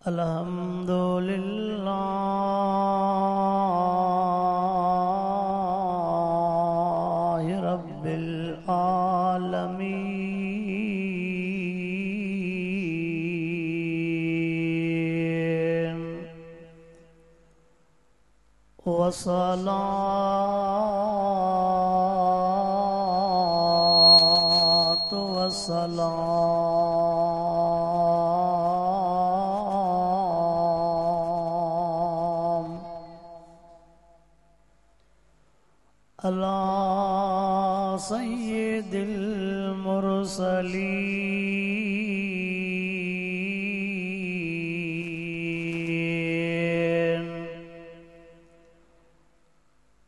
अल्हम्दुलिल्लाहि रब्बिल आलमीन वस्सलातु वस्सलाम अला सय्यिदिल मुरसलीन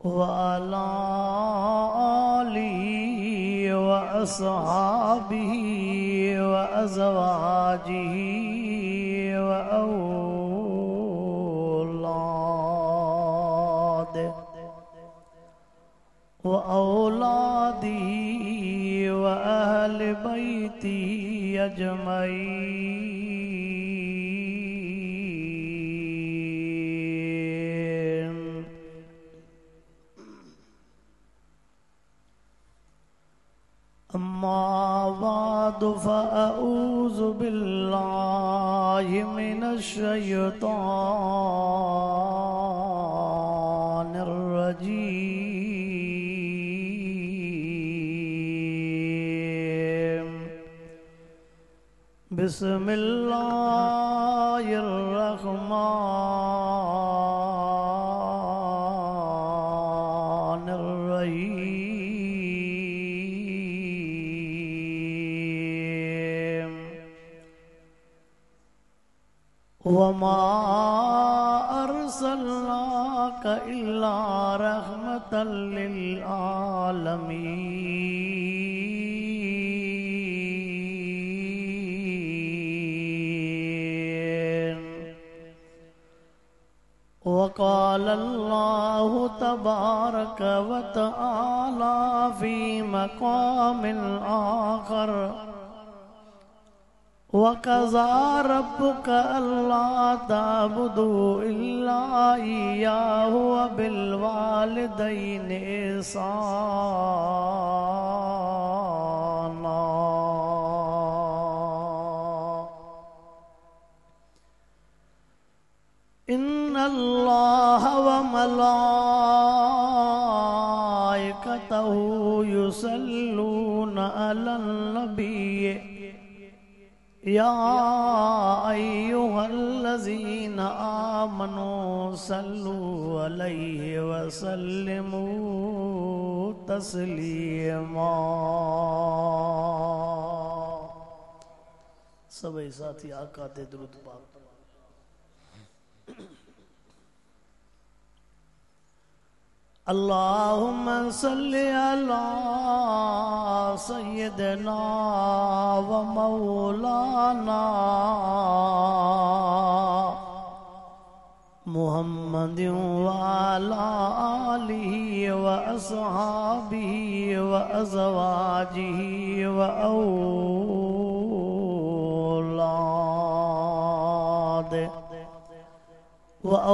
व अला आलिहि व अस्हाबिहि व अज़वाजिहि व औलादी व अहल बैती अजमईन। अम्मा बाद फ़अऊज़ु बिल्लाहि मिनश शैतानिर रजीम। बिस्मिल्लाहिर रहमानिर रहीम। वमा अर्सलनाका इल्ला रहमतल लिल आलमीन। वक़ाल अल्लाहु तबारक व तआला फ़ी मक़ामिल आख़र वक़ज़ा रब्बुका अल्ला ताबुदू इल्ला इय्याहु व बिल वालिदैनि इहसाना। इन्नल्लाह व मलाइकतहु युसल्लूना अलन नबिय्य या अय्युहल्लज़ीना आमनू सल्लू अलैहि व सल्लिमू तस्लीमा। सभी साथी आका ते दुरूद पाक। अल्लाहुम्मा सल्लि अला सय्यिदना व मौलाना मुहम्मदिन व अला आलिहि व अस्हाबिहि व अज़वाजिहि व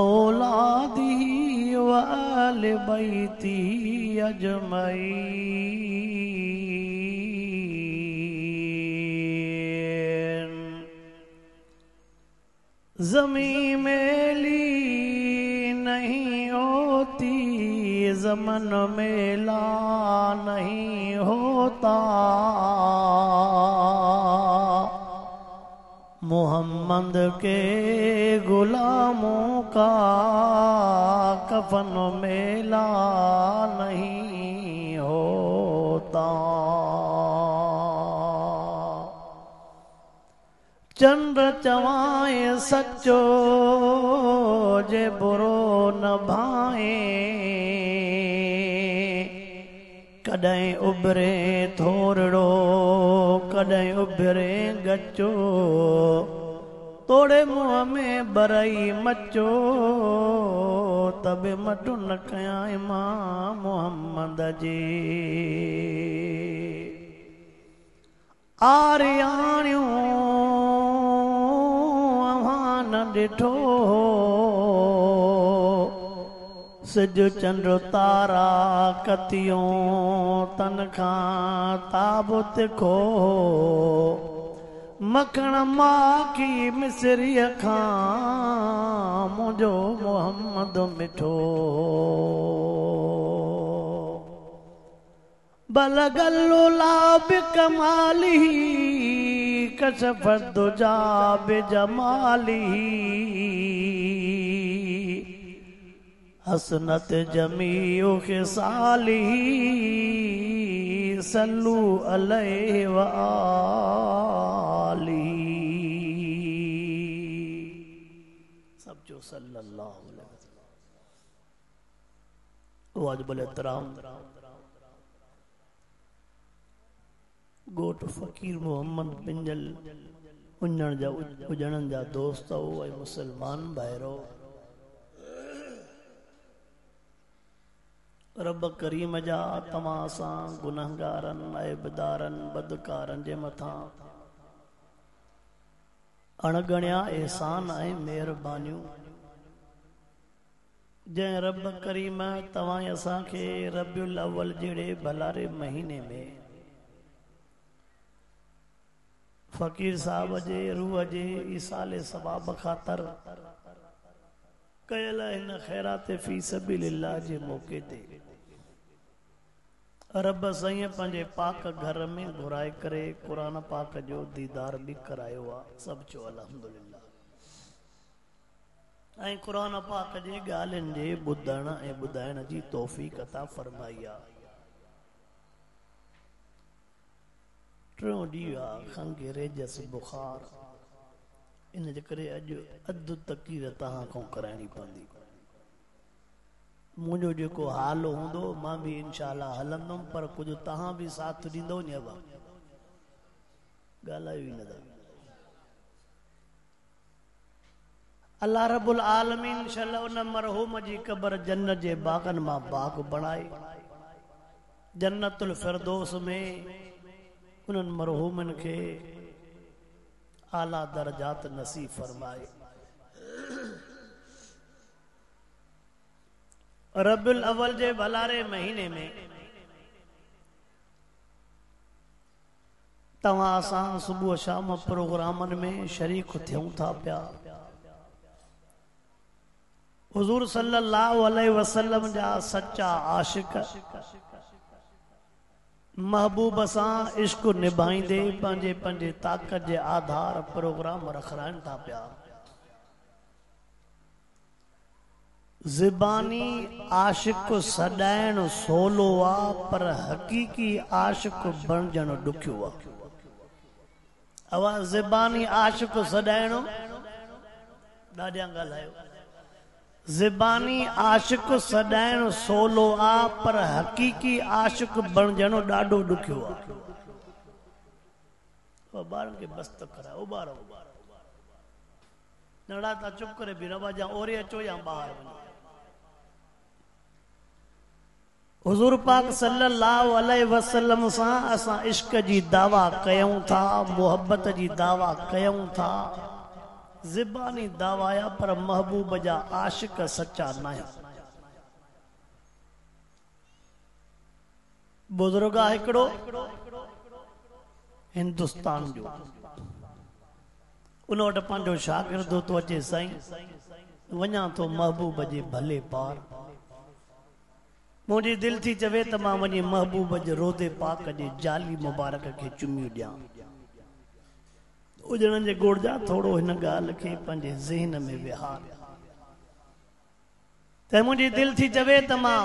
औलादिहि व अहल बैतिहि अजमईन। ज़मीं मेली नहीं होती, ज़मन मेला नहीं होता, मोहम्मद के गुलामों का कफन मेला नहीं होता। चंद्र चवाए सच्चो जे बुरो न भाए, कॾहिं उभरे थोरड़ो कॾहिं उभरे गच्चो, तोड़े मुंह में बरई मचो, तबे मटु न कयां इमाम मोहम्मद जी। आरियाणियूं न ॾिठो सिज चंड तारा कतियों तन खां ताब तिखो मखण माखी मिसरी खां मुंहिंजो मोहम्मद मिठो बलगल्लो लाब कमाली कशफत दुजा बेजमाली हसनत जमीउ खिसाली सल्लू अलैहि व आली सब जो सल्लल्लाहु अलैहि वसल्लम वाजिबुल एहतराम गोट फ़कीर मोहम्मद पिंजल उजणन जा दोस्त ऐं मुसलमान भाइरो रब करीम जा तव्हां सां गुनहगारन ऐबदारन बदकारन जे मथां अणगणिया एहसान ऐं मेहरबानियूं जंहिं रब करीम तव्हां असांखे रबियुल अव्वल जहिड़े भलारे महीने में फ़कीर साहब जे रूह जे ईसाले सवाब ख़ातर कयल हिन ख़ैरात फी सबीलिल्लाह जे मौक़े ते रब साईं पंहिंजे पाक घर में घुराए करे क़ुरान पाक जो दीदार भी करायो आहे सब चो अल्हम्दुलिल्लाह ऐं क़ुरान पाक जे ॻाल्हियुनि जे ॿुधण ऐं ॿुधाइण जी तौफ़ीक़ अता फरमाई आहे टियों ॾींहुं आहे खंघि रेजस बुखार इन जे करे अॼु अधु तकीर तव्हां खां कराइणी पवंदी मुंहिंजो जेको हाल हूंदो मां भी इंशाअल्लाह हलंदुमि पर कुछ तव्हां भी साथ ॾींदो न बा ॻाल्हायो ई न अल्लाह रब्बुल आलमीन इंशाअल्लाह उन मरहूम जी क़ब्र जन्नत जे बागन मां बाग बणाए जन्नतुल फिरदौस में उन्हनि मरहूमन के आला दर्जात नसीब फरमाए रबियुल अव्वल जे भलारे महीने में तव्हां असां सुबुह शाम प्रोग्रामन में शरीक थियूं था पिया हुजूर सल्लल्लाहु अलैहि वसल्लम जा सच्चा आशिक महबूब सां इश्क निभाईंदे पंहिंजे पंहिंजे ताकत जे आधार प्रोग्राम रखाइनि था पिया ज़बानी आशिक सॾाइण सवलो आहे पर हक़ीक़ी आशिक बणजण ॾुखियो आहे अवा ज़बानी आशिक सॾाइणो ॾाढियां ॻाल्हायो ज़बानी आशिक सॾाइण सवलो आहे पर हक़ीक़ी आशिक बणजण ॾाढो ॾुखियो आहे ॿारनि खे बस्त करायो ॿार नड़ा था चुप करे बि रवा जा ओरे अचो या ॿाहिरि वञो हुजूर पाक सल्लल्लाहु अलैहि वसल्लम सां असां इश्क जी दावा कयूं था मोहब्बत जी दावा कयूं था ज़बानी दावा या पर महबूब जा आशिक सच्चा न बुजुर्ग आहे हिकिड़ो हिंदुस्तान जो उन वटि पंहिंजो शागिर्द थो अचे साईं वञा थो महबूब जे भले पार मुझी दिल थी चवे त मां वञी महबूब जे रोदे पाक जे जाली मुबारक के चुमियूं ॾियां उजणनि जे गोड़ जा थोड़ो हिन ॻाल्हि खे पंहिंजे ज़हन में विहार त मुझी दिल थी चवे त मां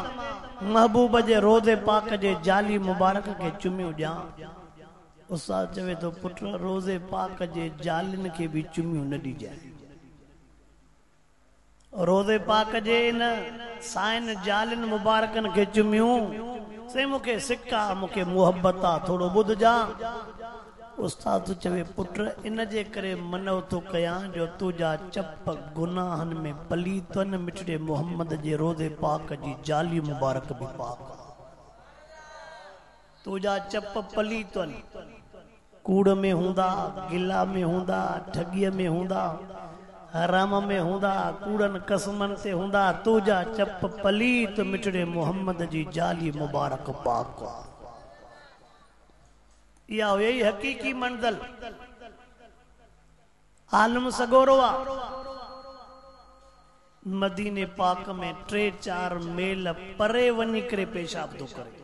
महबूब जे रोदे पाक जे जाली मुबारक के चुमियूं ॾियां उस्ताद चवे तो पुट रोज़े पाक जे जालिन के भी चुमियूं न ॾिजाए रोज़े पाक जे इन साइन जालिन मुबारकन के चुमियूं से मूंखे सिक्का मूंखे मोहब्बत आहे थोड़ो ॿुधजा उस्ताद चवे पुट इन जे करे मनव तो कयां जो तुझा चप गुनाहन में पलीतन मिठड़े मोहम्मद जे रोज़े पाक जी जाली मुबारक भी पाक तुझा चप पलीतन कूड़ में हूंदा गिला में हूंदा ठगीअ में हूंदा हराम में हूंदा कूड़न कसमन ते हूंदा तुझा चप पलीत मिठड़े मोहम्मद जी जाली मुबारक पाक या यही हकीकी मंजिल आलम सगोरो मदीने पाक में 3-4 मील परे वनी करे पेशाब तो करे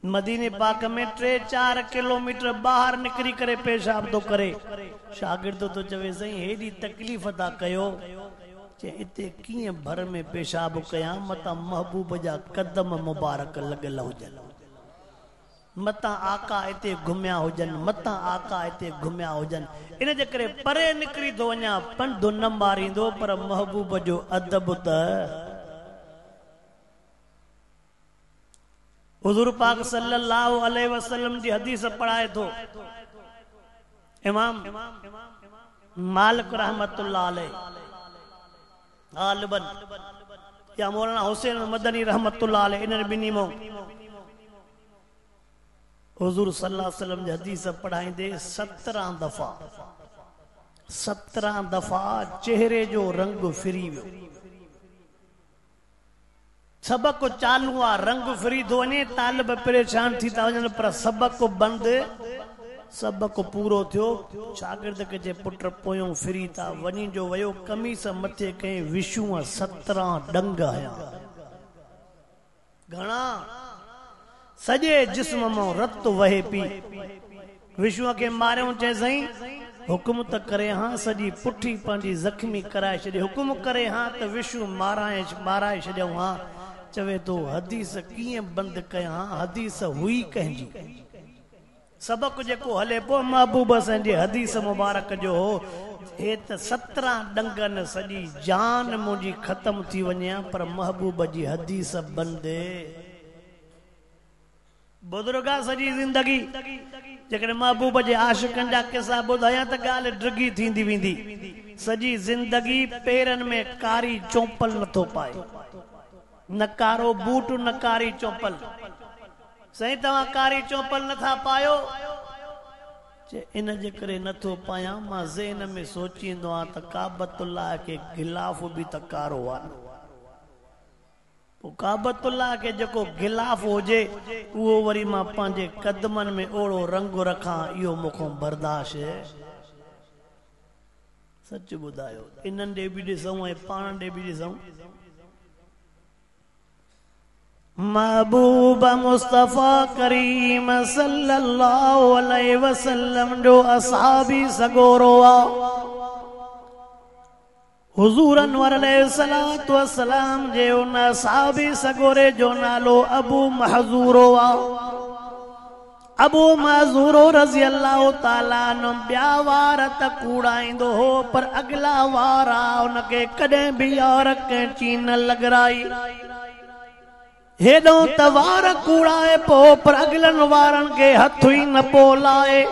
मदीने पाक में 3-4 किलोमीटर बाहर निकरी करे पेशाब तो करे शागिर्द तो चवे सही हेडी तकलीफ था कयो चे इते किए भर में पेशाब कया मता महबूब जा कदम मुबारक लगल हुजन मता आका इते घुमिया हुजन मता आका इते घुमिया हुजन इन जे करे परे निकरी तो वञा पंध न मारींदो पर महबूब जो अदब त हुजूर पाक सल्लल्लाहु अलैहि वसल्लम जी हदीस पढ़ाए तो इमाम मालिक रहमतुल्लाह अलैह गालिबन या मौलाना हुसैन मदनी रहमतुल्लाह अलैह इन बिनी मो हुजूर सल्लल्लाहु अलैहि वसल्लम जी हदीस पढ़ाईंदे 17 दफा चेहरे जो रंग फिरी वियो सबक चालू आ रंग फिरी थो वञे तालिब परेशान थी था वञनि पर सबक बंद सबक पूरो थियो शागिर्द के जे पुट पोयों फिरी था वञी जो वयो कमीस मथे कई विशुआ 17 डंग हया घणा सजे जिस्म में रत वहे पी विशुआ के मारियों चे सही हुक्म त करे हाँ सजी पुठी पंहिंजी जख्मी कराए छॾे हुक्म करे हाँ त विशु माराए छॾियऊं हाँ चवे तो हदीस कीअं बंद कया हदीस हुई कंहिंजी सबक जेको हले पो महबूब संजे हदीस मुबारक जो हे त 17 डंगन सजी जान मुंहिंजी खत्म थी वञे पर महबूब जी हदीस बंद बुजुर्गा सजी जिंदगी जेकॾहिं महबूब जे आशिकनि जा किसा ॿुधाया त ॻाल्हि ड्रिगी थींदी वेंदी सजी जिंदगी पेरनि में कारी चौपल नथो पाए न कारो बूट न कारी चौपल सही तव्हां कारी चौपल नथा पायो इन जे करे नथो पाया मां ज़हन में सोचींदो आहियां त काबतुल्लाह के गिलाफ भी त कारो आहे काबतुल्लाह के जो गिलाफ होजे वो वरी मां पंहिंजे कदमन में ओड़ो रंग रखा यो मुखों बर्दाश्त है सच बुधायो इनन दे भी ॾिसूं ऐं पाण दे भी ॾिसूं महबूब मुस्तफा करीम सल्लल्लाहु अलैहि वसल्लम जो असहाबी सगोरो हुजूर अनवर अलैहिस्सलातु वस्सलाम जे उन साहबी सगोरे जो नालो अबू महजूरो अबू महजूरो रज़ी अल्लाह ताला नो ॿिया वार त कूड़ाईंदो हो पर अगला वार उनके कॾहिं भी यार कैंची न लॻराई हेॾो त वार कूड़ाए पो पर अगलन वारन के हथ ही न पोलाए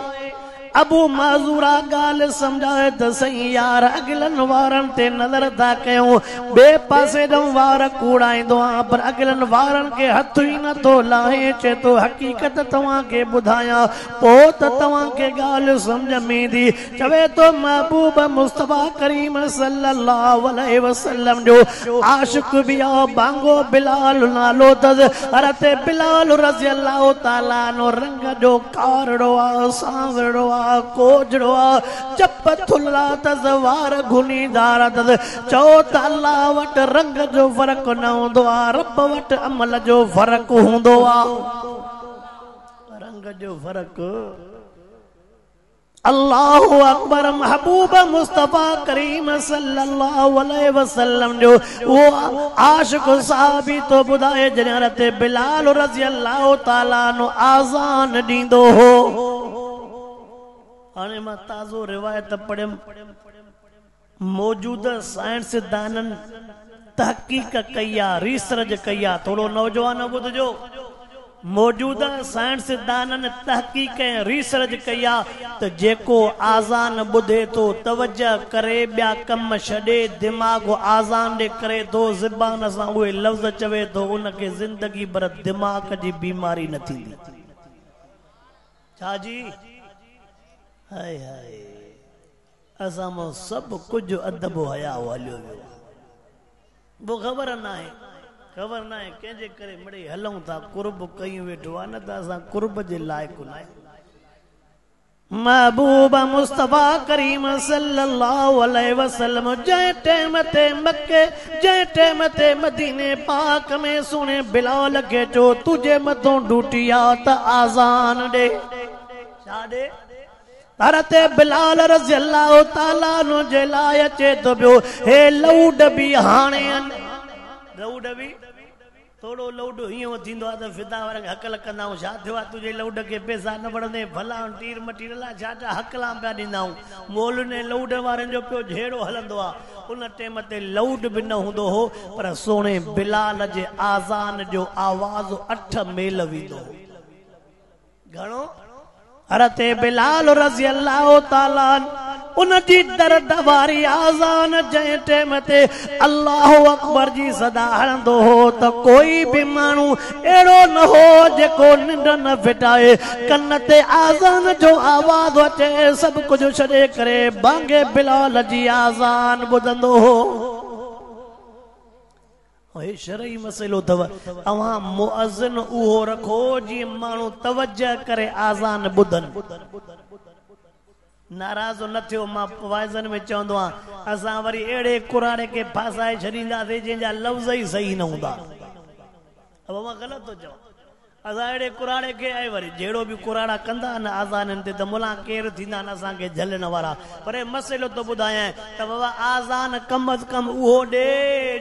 अबू माजूरा गाल समझाए त सही यार अगलन वारन ते नजर था कयूं बे पासे ॾों वार कूड़ाईंदो आ पर अगलन वारन के हथ ही न तो लाहे चे तो हकीकत तव्हां के बुधाया पो त तव्हां के गाल समझ में दी चवे तो महबूब मुस्तफा करीम सल्लल्लाहु अलैहि वसल्लम जो आशिक भी आ बांगो बिलाल नालो तज हरते बिलाल रज़ी अल्लाह ताला नो रंग जो कारड़ो आ सांवड़ो कोजड़ो चप थुल्ला तज वार घुनीदार तज चो त अल्लाह वट रंग जो फर्क न हूंदो आ रब वट अमल जो फर्क हूंदो आ रंग जो फर्क अल्लाहु अकबर महबूब मुस्तफा करीम सल्लल्लाहु अलैहि वसल्लम जो वो आशिक साहबी तो बुधाए जन्नत बिलाल रज़ी अल्लाह ताला नो आज़ान दींदो हो हाणे मां ताज़ो रिवायत पढ़ियम मौजूदा साइंसदानन तहकीक कई रिसर्च कई थोड़ो नौजवान बुझो मौजूदा साइंसदानन तहकीक रिसर्च कई त जेको आज़ान बुधे तो तवज्जो करे ॿिया कम छॾे दिमाग़ आज़ान ॾे करे तो ज़बान सां उहे लफ़्ज़ चवे तो उनके जिंदगी भर दिमाग़ जी बीमारी न थींदी छा जी हाय हाय असां मां सभु कुझु अदब हया हलियो वियो वो ख़बर ना आहे कंहिंजे करे मिड़े हलूं था कुर्ब कयूं वेठो आहे न त असां कुर्ब जे लाइक़ु न आहियूं। महबूब मुस्तफा करीम सल्लल्लाहु अलैहि वसल्लम जंहिं टाइम ते मक्के जंहिं टाइम ते मदीने पाक में सुने बिलाल खे चो तुझे मथों ड्यूटी आ त आज़ान ॾे छा ॾे हज़रत बिलाल रज़ी अल्लाह ताला नो जे लाइ अचे तो पियो हे लऊड बि हाणे लऊड बि थोड़ो लऊड हीअं थींदो आहे त फिदा वारनि हकल कंदा आहियूं छा थियो आहे तुंहिंजे लऊड खे पैसा न वणंदे भला टीर मटीरला छा छा हकला पिया ॾींदा आहियूं मोल ने लऊड वारनि जो पियो झेड़ो हलंदो आहे उन टाइम ते लऊड बि न हूंदो हो पर सोणे बिलाल जे आज़ान जो आवाज़ 8 मेल वेंदो हो घणो हज़रत बिलाल रज़ी अल्लाह ताला उन जी दर्द वारी आज़ान जंहिं टाइम ते अल्लाहु अकबर जी सदा हणंदो हो त कोई भी माण्हू अहिड़ो न हो जेको निंड न फिटाए कन ते आज़ान जो आवाज़ अचे सभु कुझु छॾे करे बांगे बिलाल जी आज़ान ॿुधंदो हो। हे शरई मसइलो अथव अवां मुअज़्ज़िन उहो रखो जीअं माण्हू तवज्जो करे आज़ान ॿुधनि नाराज़ न थियो मां वाइज़न में चवंदो आहियां असां वरी अहिड़े कुराड़े खे फासाए छॾींदासीं जंहिंजा लफ़्ज़ ई सही न हूंदा अब मां ग़लति थो चवां असां अहिड़े कुराड़े खे ऐं वरी जहिड़ो बि कुराड़ा कंदा न आज़ाननि ते त मुला केरु थींदा न असांखे झलण वारा पर मसइलो तो ॿुधायां त बाबा आज़ान कम अज़ कम उहो ॾे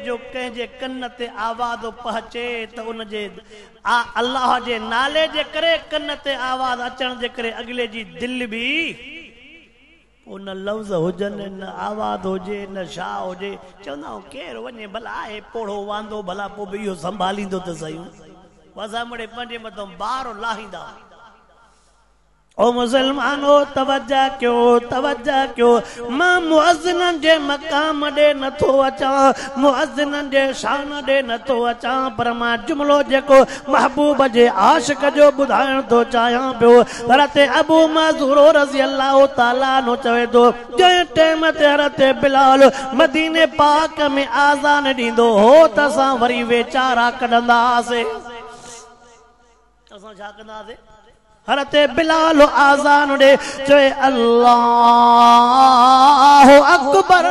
जो कंहिंजे कन ते आवाज़ पहुचे त उनजे अल्लाह जे नाले जे करे कन ते आवाज़ अचण जे करे अॻिले जी दिलि बि उन लफ़्ज़ हुजनि न आवाज़ हुजे न छा हुजे चवंदा आहियूं केरु वञे भला आहे पोड़ो वांदो भला पोइ बि इहो संभालींदो त सही वज़ा मुड़े पंहिंजे मथां ॿार लाहींदा ओ मुसलमानो तवज्जो कयो मां मुअज़्ज़िननि जे मक़ाम ॾे नथो अचां मुअज़्ज़िननि जे शान ॾे नथो अचां पर मां जुमिलो जेको महबूब जे आशिक़ जो ॿुधाइण थो चाहियां पियो हज़रत अबू मज़ूर रज़ी अल्लाह ताला नो चवे थो जंहिं टाइम ते हज़रत बिलाल मदीने पाक में आज़ान ॾींदो हो त असां वरी वेचारा कढंदासीं असां छा कंदासीं हज़रत बिलाल आज़ान ॾे चए अल्लाहु अकबर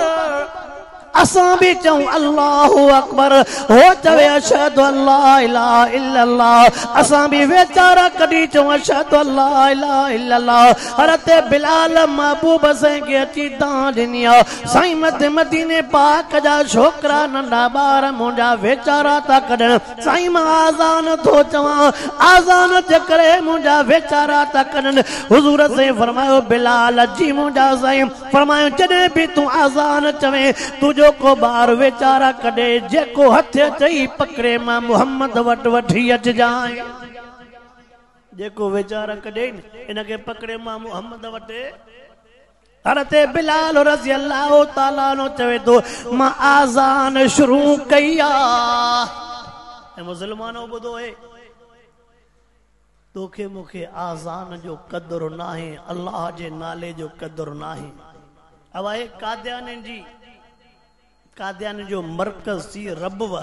असां भी चऊं अल्लाहु अकबर हो चवे अशहदु अल्ला इलाहा इल्लल्लाह असां भी वेचारा कदी चऊं अशहदु अल्ला इलाहा इल्लल्लाह हज़रत बिलाल महबूब साईं के अची दान ॾिनी आहे साईं मदीने पाक जा छोकरा नंढा ॿार मुंहिंजा वेचारा था कढण साईं मां आज़ान थो चवां आज़ान जे करे मुंहिंजा वेचारा था कढण हुज़ूर साईं फरमायो बिलाल जी मुंहिंजा साईं फरमायो जॾहिं भी तूं आज़ान चवे तुंहिंजो को बार वेचारा कढे जेको हथ चई पकड़े मां मुहम्मद वट वठी अचजांइ जेको वेचारा कढे इनके पकड़े मां मुहम्मद वट हज़रत बिलाल रज़ी अल्लाह ताला नो चवे तो मां आज़ान शुरू कई आहे मुसलमानो ॿुधो है तोखे मूंखे आज़ान जो क़दुरु नाहे अल्लाह जे नाले जो क़दुरु नाहे अब आहे कादियान जो मरकज थी रबव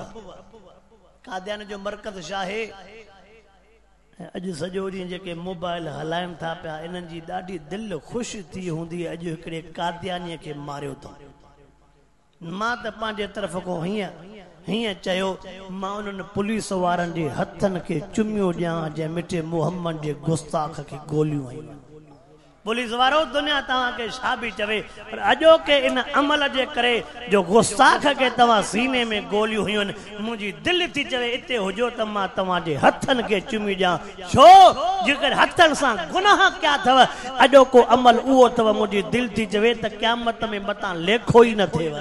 कादियान जो मरकज छा आहे अॼु सॼो ॾींहुं जेके मोबाइल हलाइनि था पिया इन्हनि जी ॾाढी दिलि ख़ुशि थी हूंदी अॼु हिकिड़े कादियानीअ खे मारियो अथऊं मां त पंहिंजे तरफ़ खां हीअं चयो मां उन्हनि पुलिस वारनि जे हथनि खे चुमियो ॾियां जंहिं मिठे मुहम्मद जे गुस्ताख खे गोलियूं आयूं पुलिस वारो दुनिया तव्हां के छा भी चवे पर अॼोके इन अमल जे करे जो गुस्ताख के तव्हां सीने में गोलियूं हुयूं मुंहिंजी दिलि थी चवे इते हुजो त मां तव्हांजे हथनि खे चुमी ॾियां छो जेकर हथनि सां गुनाह कया अथव अॼोको अमल उहो अथव मुंहिंजी दिलि थी चवे त क़यामत में मतां लेखो ई न थिएव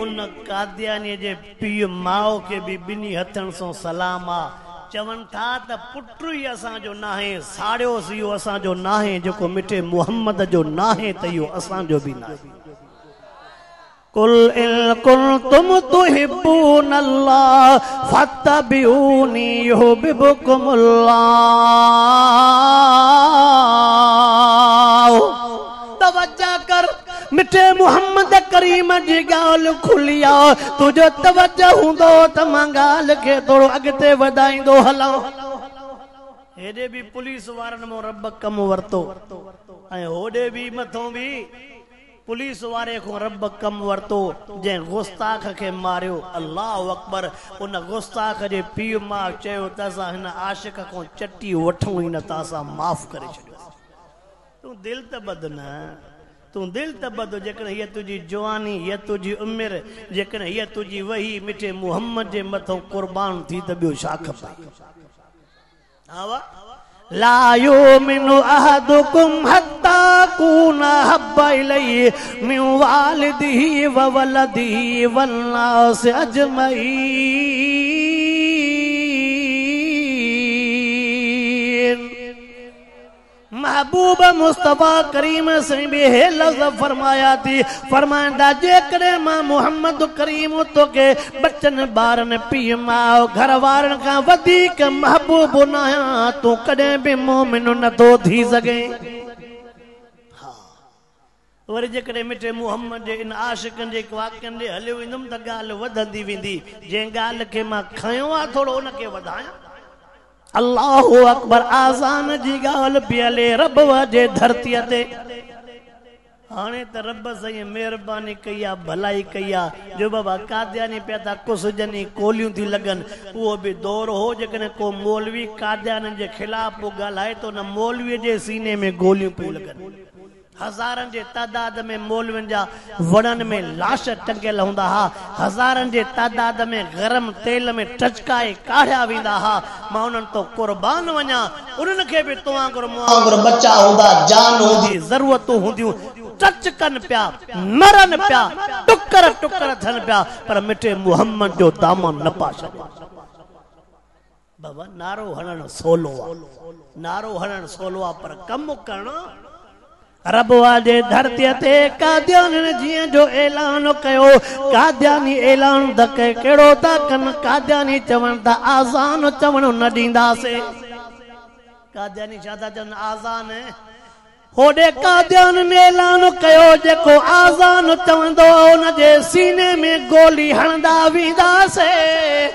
उन कादियानीअ जे पीउ माउ खे बि ॿिन्ही हथनि सां सलाम आहे चवनि था त पुट ई असांजो नाहे साड़ियोसीं इहो असांजो नाहे जेको मिठे मुहम्मद जो नाहे त इहो असांजो बि नाहे कुल इन कुंतुम तुहिब्बून अल्लाह फत्तबिऊनी युहिब्बुकुमुल्लाह तवज्जो कर मिठे मुहम्मद करीम जी गाल खुलिया तुझो तवज्जो हुंदो त मां गाल के थोड़ो अगते वधाईंदो हला हेडे भी पुलिस वारन मो रब कम वरतो ऐं होडे भी मथों भी पुलिस वारे को रब कम वरतो जे गुस्ताख के मारियो अल्लाह अकबर उन गुस्ताख जे पीउ मां चयो तसा हिन आशिक को चट्टी वठूं ही न तासा माफ करे छॾियो तू दिल त बद न तू दिल त बद जेकॾहिं हीअ तुझी जवानी हीअ तुझी उमिरि जेकॾहिं हीअ तुझी वही मिठे मुहम्मद जे मथों कुर्बान थी त ॿियो छा खपे ला युमिनु अहदुकुम हत्ता कुना हब्बा इलैहि मिन वालिदिही व वलदिही वन्नास अजमईन महबूब मुस्तफा करीम से भी हे लफ्ज़ फरमाया थी फरमांदा जेकरे मां मोहम्मद करीम तो के बच्चन बारन पी मां घर वारन का वधिक महबूब ना तू कदे भी मोमिन न तो थी सके वरी जेकॾहिं मिठे मुहम्मद जे इन आशिकनि जे वाक्यनि ॾे हलियो वेंदुमि त ॻाल्हि वधंदी वेंदी जंहिं ॻाल्हि खे मां खयो आहे थोरो उनखे वधायां अल्लाहु अकबर आज़ान जी ॻाल्हि पई हले रब जे धरतीअ ते हाणे त रब साईं महिरबानी कई आहे भलाई कई आहे जो बाबा कादियानी पिया था कुसजनी कोलियूं थी लॻनि उहो बि दौर हो जेकॾहिं को मौलवी कादियानी जे ख़िलाफ़ पोइ ॻाल्हाए त उन मौलवीअ जे सीने में गोलियूं पियूं लॻनि हज़ारनि जे तादाद में मौलवियुनि जा वणनि में लाश टंगियल हूंदा हा हज़ारनि जे तादाद में गरम तेल में टचकाए काढ़िया वेंदा हा मां उन्हनि तो कुर्बान वञा उन्हनि खे बि तो वांगुरु बच्चा हूंदा जान हूंदी ज़रूरतूं हूंदियूं टच कनि पिया मरनि पिया टुकर टुकर थियनि पिया पर मिठे मुहम्मद जो दामन न पा छॾियो बाबा नारो हणणु सोलो आहे नारो हणणु सोलो आहे पर कमु करणु रब वाजे धरतीअ ते कादियानी जीअं जो ऐलान कयो कादियानी ऐलान त कहिड़ो था कनि कादियानी चवनि था आज़ान चवण न ॾींदासीं कादियानी छा था चवनि आज़ान होॾे कादियानी ऐलान कयो जेको आज़ान चवंदो उन जे सीने में गोली हणंदा वेंदासीं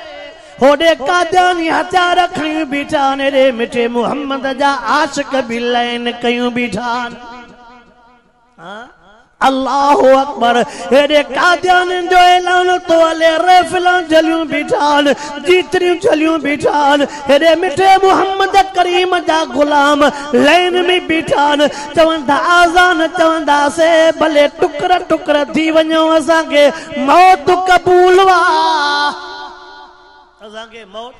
होॾे कादियानी हथियार खणी बीठा आहिनि मिठे मुहम्मद जा आशिक बि लाइन कयूं बीठा अल्लाहु अकबर हेॾे कादियानी जो ऐलान तो हले रेफिलां जलियूं बीठान जीतरियूं जलियूं बीठान हेॾे मिठे मुहम्मद करीम जा गुलाम लाइन में बीठान चवंदा आज़ान चवंदासीं भले टुकर टुकर थी वञो असांखे मौत क़बूल वा असांखे मौत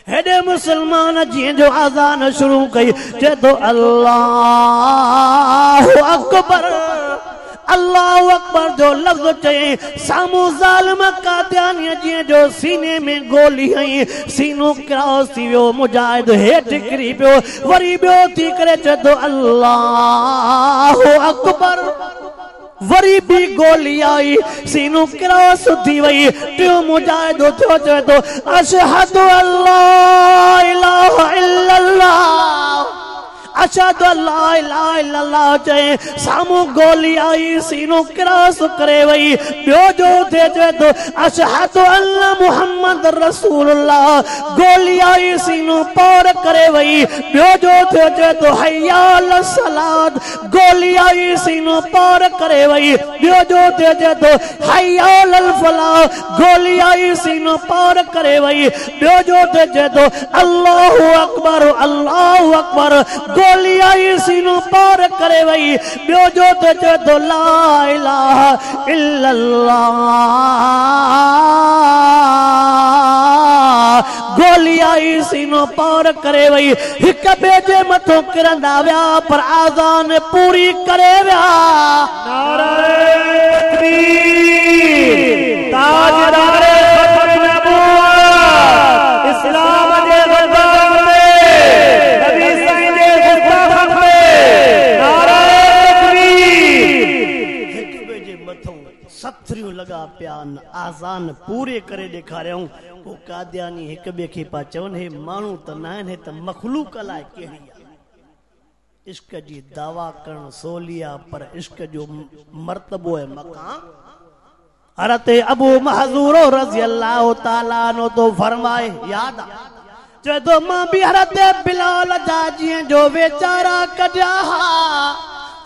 हेॾे मुसलमान जीअं जो आज़ान शुरू कई चए तो अल्लाहु अकबर अल्लाहु अकबर जो लफ्ज़ चई साम्हूं ज़ालिम कादियानी जीअं जो सीने में गोली हई सीनो क्रॉस थी वियो मुजाहिद हेठि किरी पियो वरी ॿियो थी करे चए तो अल्लाहु अकबर वरी भी गोली आई सीनो क्रॉस थी वई टियों मुजाहिदो थियो चवे तो अशहदु अल्ला इलाहा इल्लल्लाह अशहदु अल्ला इलाहा इल्लल्लाह चए सामू गोली आई सीनो क्रॉस करे वई ॿियो जो थे चवे तो अशहदु अल्ला मुहम्मद रसूलुल्लाह गोली आई सीनो पार करे वई ॿियो जो थे चवे तो हय्या अल सलात गोली आई सीनो पार करे वई ॿियो जो थे चवे तो हय्या अल फलाह गोली आई सीनो पार करे वई ॿियो जो थे चवे तो अल्लाहु अकबर गोली आई सीनो पार करे वई ॿियो जो थे चवे तो ला इलाहा इल्लल्लाह गोली आई सीनो पार करे वई हिक ॿिए जे मथों किरंदा विया पर आज़ान पूरी करे विया नारे तकबीर ताजदार इस्लाम जे दरबार में नबी साईं जे गुस्ताख में नारे तकबीर हिक ॿिए जे मथों सथरियूं लगा पिया आज़ान पूरे करे ॾेखारियऊं पोइ कादियानी हिक ॿिए खे पा चवनि हे माण्हू त न आहिनि हे त मखलूक लाइ कहिड़ी आहे इश्क जी दावा करण सोलिया पर इश्क जो मर्तबो है मकाम। हज़रत अबू महज़ूर रज़ी अल्लाह ताला अन्हु तो फरमाए याद चए तो मां भी हज़रत बिलाल जा जिएं जो वेचारा कढिया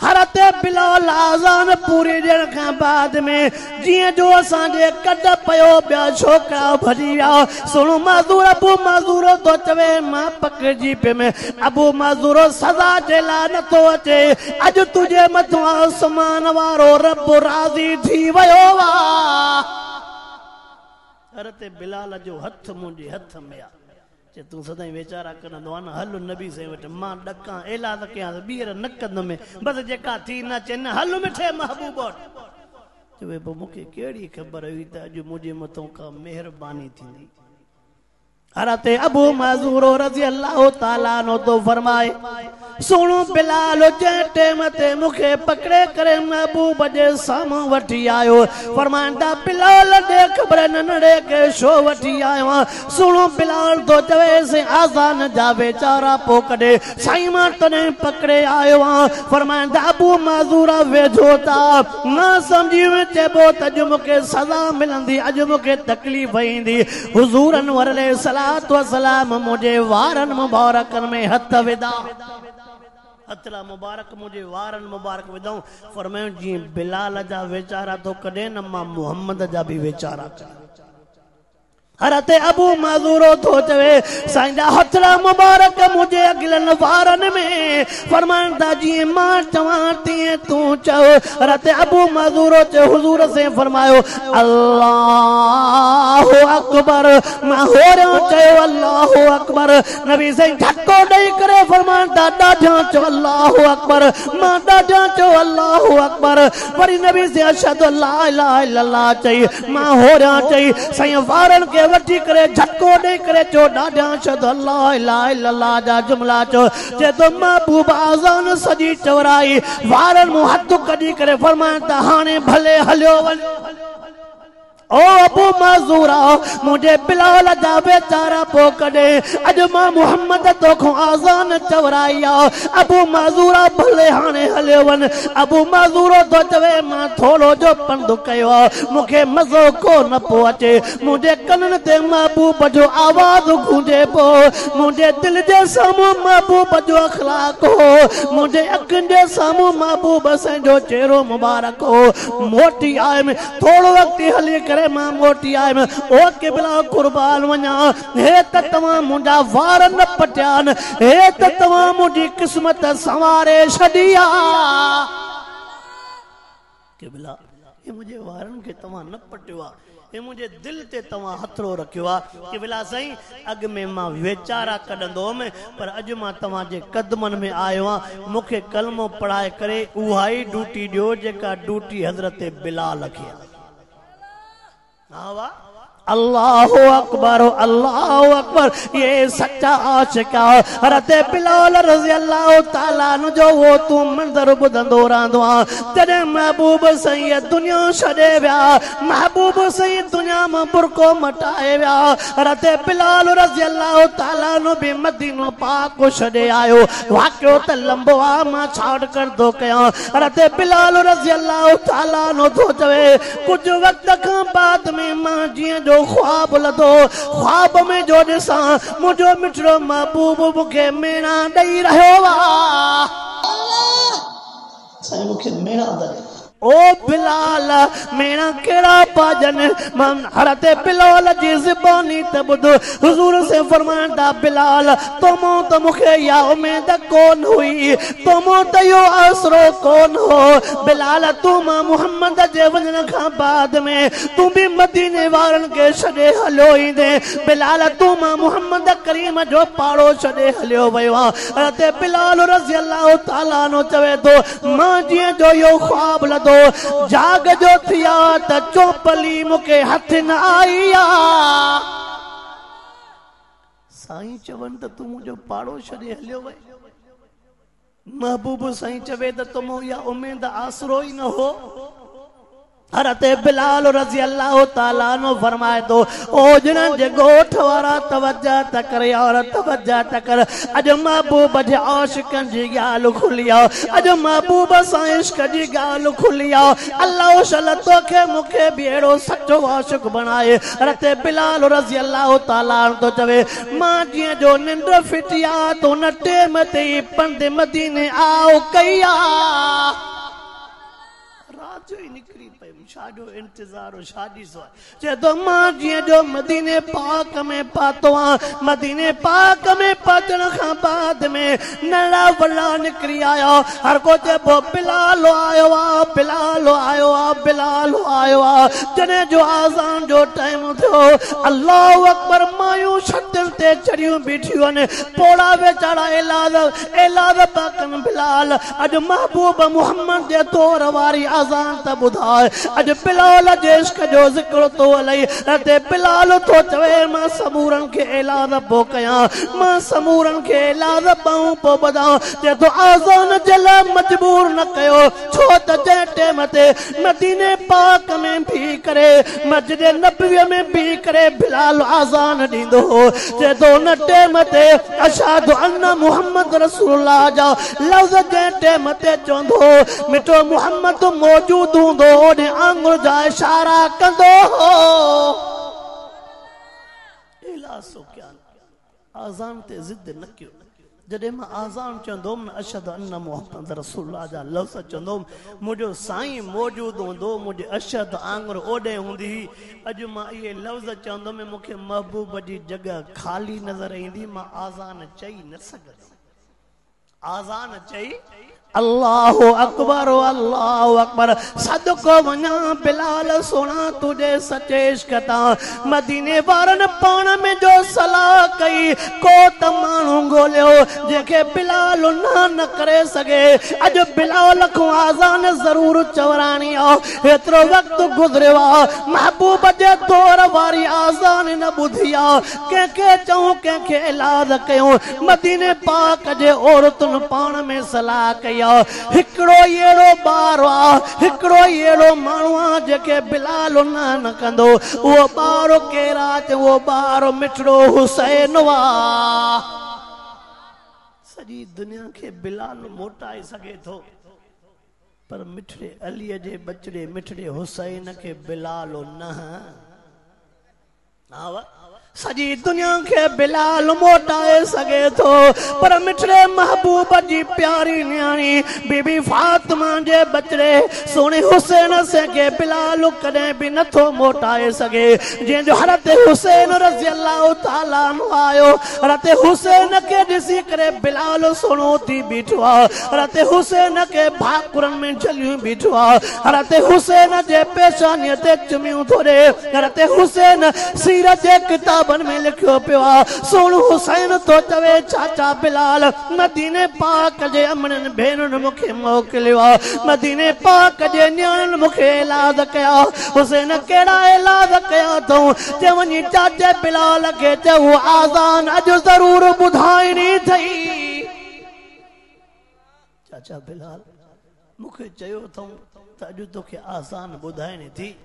हज़रत बिलाल आज़ान पूरी ॾियण खां बाद में जिएं जो असांजे कढ पयो ॿिया छोकिरा भॼी विया। सुणो मज़ूर अबू मज़ूर तो चवे मां पकड़जी पे में अबू मज़ूर सज़ा जे लाइ नथो अचे अॼु तुंहिंजे मथां आसमान वारो रब राज़ी थी वियो आहे। हज़रत बिलाल जो हथ मुंहिंजे हथ में आहे तू सदाई वेचारा करंदो आहे न हल नबी से वटि मां ॾका ऐलान कयां ॿीहर न कंदुमि बस जेका थी न चए न हल मिठे महबूब वटि चवे पोइ मूंखे कहिड़ी ख़बर हुई त अॼु मुंहिंजे मथां का महिरबानी थींदी। हज़रत अबू मज़ूर रज़ी अल्लाह ताला अन्हु तो फरमाए सुनो बिलाल जंहिं टेम ते मूंखे पकड़े करे महबूब जे साम्हूं वठी आयो फरमाईंदा बिलाल ॾे ख़बर नंढड़े खे छो वठी आयो आहे। सुनो बिलाल तो चवेसि आज़ान जा वेचारा पोइ कॾे साईं मां तॾहिं पकड़े आयो आहियां। फरमाईंदा अबू मज़ूर वेझो था न सम्झी में चइबो त अॼु मूंखे सज़ा मिलंदी अॼु मूंखे तकलीफ़ ईंदी। हुज़ूर अनवर अलैहिस्सलातु वस्सलाम मुंहिंजे वारनि मुबारकनि में हथ विधा हथला मुबारक मुझे वारन मुबारक विदाऊं फरमायो जी बिलाल जा वेचारा तो कदे न मां मोहम्मद जा भी वेचारा हज़रत अबू मज़ूर तो चवे साईं हथला मुबारक मुझे अगलन वारन में फरमाईंदा जी मां चवां तीअं तू चओ। हज़रत अबू मज़ूर चे हुजूर से फरमायो अल्लाहु अकबर मां होरियो चयो अल्लाहु अकबर नबी साईं झटको ॾेई करे फरमाईंदा ॾाढा चो अल्लाहु अकबर मां ॾाढा चो अल्लाहु अकबर वरी नबी से अशहदु ला इलाहा इल्लल्लाह चई मां होरियो चई साईं वारन के वठी करे झटको ॾेई करे चो ॾाढा अशहदु ला इलाहा इल्लल्लाह जा जुमला चो जे तो महबूब आज़ान सॼी चवराई वारन मूं हथ कढी करे फरमाईंदा हाणे भले हलियो वञो। ओ अबू मज़ूरा मुझे बिलाल जा बेचारा पो कॾे अॼु मां मोहम्मद तोखो आज़ान चवराई आहे। अबू मज़ूरा भले हाणे हलियो वञ। अबू मज़ूर तो चवे मां थोरो जो पंधु कयो आहे मूंखे मज़ो को न पियो अचे मुंहिंजे कननि ते महबूब जो आवाज़ गूंजे पियो मुंहिंजे दिलि जे साम्हूं महबूब जो अखलाक हो मुंहिंजे अखियुनि जे साम्हूं महबूब असांजो चेहरो मुबारक हो मोटी आयुमि थोरो वक़्तु हली करे मां मोटी आयुमि ओ क़िबला कुर्बान वञा हे त तव्हां मुंहिंजा वार न पटिया आहिनि हे त तव्हां मुंहिंजी क़िस्मत संवारे छॾी आहे। क़िबला हे मुंहिंजे वारनि खे तव्हां न पटियो आहे हे मुंहिंजे दिल ते तव्हां हथरो रखियो आहे। क़िबला साईं अॻु में मां वेचारा कढंदो हुअमि पर अॼु मां तव्हांजे कदमनि में आयो आहियां मूंखे कलमो पढ़ाए करे उहा ई ड्यूटी ॾियो जेका ड्यूटी हज़रत बिलाल खे आहे। अल्लाहु अकबर ये सच्चा आशिक आहे। हज़रत बिलाल रज़ी अल्लाह ताला अन्हु जो वो तू मंज़र ॿुधंदो रहंदो आहे तॾहिं महबूब साईं दुनिया छॾे विया महबूब साईं दुनिया मां बुरको मटाए विया। हज़रत बिलाल रज़ी अल्लाह ताला अन्हु बि मदीनो पाक छॾे आयो वाक़ियो त लंबो आहे मां छाड़ कर दो कयां। हज़रत बिलाल रज़ी अल्लाह ताला अन्हु थो चवे कुझु वक़्त खां बाद में मां जीअं जो ख्वाब लधो ख्वाब में जो ॾिसां मुंहिंजो मिठड़ो महबूब मूंखे मेणा ॾेई रहियो आहे साईं मूंखे मेणा ॾे ओ बिलाल मेरा केड़ा पाजन हज़रत बिलाल जी ज़बानी त ॿुध हुजूर से फरमांदा बिलाल तुमो त मूंखे या उम्मीद कोन हुई तुमो त यो आसरो कोन हो बिलाल तू मां मोहम्मद जे वञण खां बाद में तू भी मदीने वारन के छॾे हलियो ईंदे बिलाल तू मां मोहम्मद करीम जो पाड़ो छॾे हलियो वियो आहे। हज़रत बिलाल रज़ी अल्लाह ताला अन्हु चवे थो मां जीअं जो यो ख्वाब लधो जाग जो थिया त चोपली मूंखे हथ न आई आहे। साईं चवनि त तू मुंहिंजो पाड़ो छॾे हलियो वई महबूब साईं चवे त तुम या उम्मीद आसरो ई न हो हज़रत बिलाल रज़ी अल्लाह ताला नो फरमाए तो ओ जिन जे गोठ वारा तवज्जा त करे और तवज्जा त कर अज महबूब जे आशिकन जी गाल खुलिया अज महबूब सां इश्क जी गाल खुलिया अल्लाह सल तोखे मुखे बेड़ो सच्चो आशिक बनाए हज़रत बिलाल रज़ी अल्लाह ताला तो चवे मां जिए जो निंड फिटिया तो न टेम ते पंद मदीने आओ कया रात जो ही निकरी पे शादो इंतजार शादी सो जे तो मां जिए जो मदीने पाक में पातो मदीने पाक में पहुंचण खां बाद में नला वला निकरी आया हर को जे बिलाल आयो आ बिलाल आयो आ बिलाल आयो आ जने जो आज़ान जो टाइम थियो अल्लाहु अकबर मायूं छतन ते चढ़ियूं बीठियूं ने पोड़ा वेचारा एलाद पाकन बिलाल अज महबूब मोहम्मद जे तौर वारी आज़ान त बुधाए अज बिलाल जे इश्क जो जिक्र तो अलई ते बिलाल तो चवे मां समूरन के एलाद पो कया मां समूरन के एलाद पाऊं पो बदा जे तो आज़ान जला मजबूर न कयो छो त जे टेम ते मदीने पाक में भी करे मस्जिद नबवी में भी करे बिलाल आज़ान दींदो जे तो न टेम ते अशहदु अन्ना मुहम्मद रसूलुल्लाह जा लफ्ज़ जे टेम ते चोंदो मिठो मुहम्मद मौजूद हूंदो ओने आंगुर जा इशारा कंदो इलासो क्या आज़ान ते जिद न कयो जडे मां आज़ान चंदोम न अशहदु अन्ना मुहम्मद रसूलुल्लाह जा लफ्ज़ चंदोम मुझो साईं मौजूद हूंदो मुझे अशहदु आंगुर ओडे हुंदी अज मां ये लफ्ज़ चंदो में मुखे महबूब जी जगह खाली नजर ईंदी मां आज़ान चई न सघंदो आज़ान चई अल्लाहु अकबर सदको वना बिलाल सोना तुझे सचे इश्क ता मदीने वारन पाण में जो सलाह कई को त माण्हू गोलियो जेके बिलाल न करे सके अज बिलाल को आज़ान जरूर चवरानी आ एतरो वक्त गुजरियो आ महबूब जे दौर वारी आज़ान न बुधिया के चऊं के इलाज कयो मदीने पाक जे औरतुन पाण में सलाह कई हिकड़ो येड़ो बार हिकड़ो येड़ो माण्हू जेके बिलाल न कंदो वो बारो केरा वो बारो मिठड़ो हुसैन वा सजी दुनिया के बिलाल मोटाए सके थो पर मिठड़े अली जे बचड़े मिठड़े हुसैन के बिलाल न सजी दुनिया के बिलाल मोटाए सके तो पर मिठड़े महबूब जी प्यारी न्याणी बीबी फातिमा जे बचड़े सोने हुसैन से के बिलाल कदे भी नथो मोटाए सके जे जो हज़रत हुसैन रज़ी अल्लाह ताला नु आयो हज़रत हुसैन के दिसी करे बिलाल सोनो थी बीठो हज़रत हुसैन के भाकुरन में जलियो बीठो हज़रत हुसैन जे पेशानी ते चुमियो थोड़े हज़रत हुसैन सीरत जे किताब में लिखो पियो सोनू हुसैन तो चवे चाचा बिलाल मदीने पाक जे अमन भेनन मुखे मोकलियो मदीने पाक जे न्याणन मुखे इलाज कया हुसैन केड़ा इलाज कया तो चवनी चाचे बिलाल के चऊ आज़ान अज जरूर बुधाइनी थई चाचा बिलाल मुखे चयो तो अज तोखे आज़ान बुधाइनी थी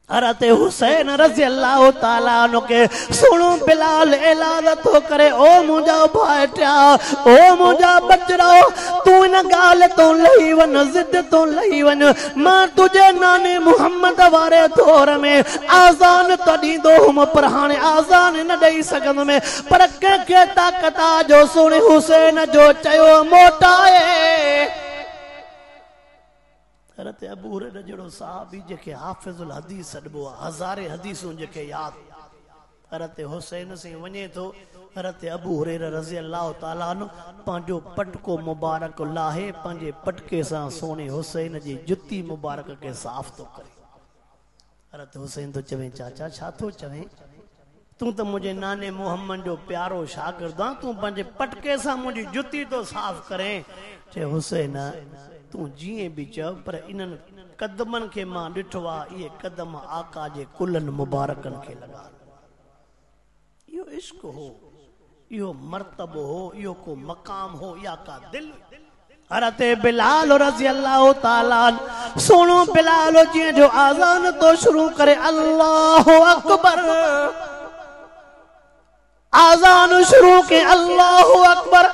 हज़रत हुसैन रज़ी अल्लाह ताला नो के सुनो बिलाल इलाज तो करे ओ मुझा भाटिया ओ मुझा बचड़ा तू न गाल तो लही वन जिद तो लही वन मां तुझे नाने मोहम्मद वारे दौर में आज़ान तो दींदो हुम पर हाने आज़ान न दई सघंदो में पर के ताकत जो सुने हुसैन जो चयो मोटाए हज़रत अबू हुरैरा जड़ो साहबी जेके हाफिजुल हदीस अडबो हज़ारे हदीसूं जेके याद हज़रत हुसैन से वने तो हज़रत अबू हुरैरा रज़ी अल्लाह ताला अन्हु पांजो पटको मुबारक लाहे पांजे पटके सा सोने हुसैन जी जुती मुबारक के साफ तो करे हज़रत हुसैन तो चवे चाचा छा तो चवे तू तो मुझे नाने मोहम्मद जो प्यारो शागिर्द तू पांजे पटके सा मुझी जुती तो साफ करे चे हुसैन तू जिए भी चव पर इनन कदमन के मां डिठवा ये कदम आका जे कुलन मुबारकन के लगा यो इश्क हो यो मर्तबो हो यो को मकाम हो या का दिल हरते बिलाल रज़ी अल्लाह ताला सुनो बिलाल जी जो आज़ान तो शुरू करे अल्लाहु अकबर आज़ान शुरू के अल्लाहु अकबर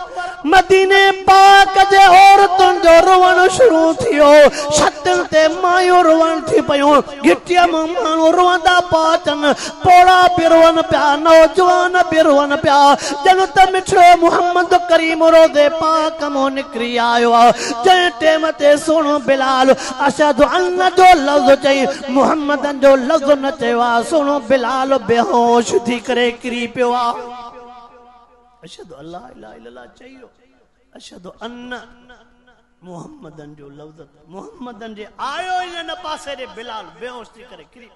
मदीने पाक जे औरतुन जो रोवण शुरू थियो छतन ते मायूं रोवण थी पयूं गिटिया माण्हू रोवंदा पाचन पोड़ा बिरवन पिया नौजवान बिरवन पिया जन त मिठो मोहम्मद करीम रोज़े पाक मो निकरी आयो जंहिं टेम ते सुनो बिलाल अशहदु अन्न जो लफ्ज़ चई मोहम्मदन जो लफ्ज़ न चयो सुनो बिलाल बेहोश थी करे किरी पियो अशहदु अल्ला इलाहा इल्लल्लाह चयो अशहदु अन्न मोहम्मदन जो लफ्ज़ मोहम्मदन जे आयो इन न पासे रे बिलाल बेहोश थी करे किरी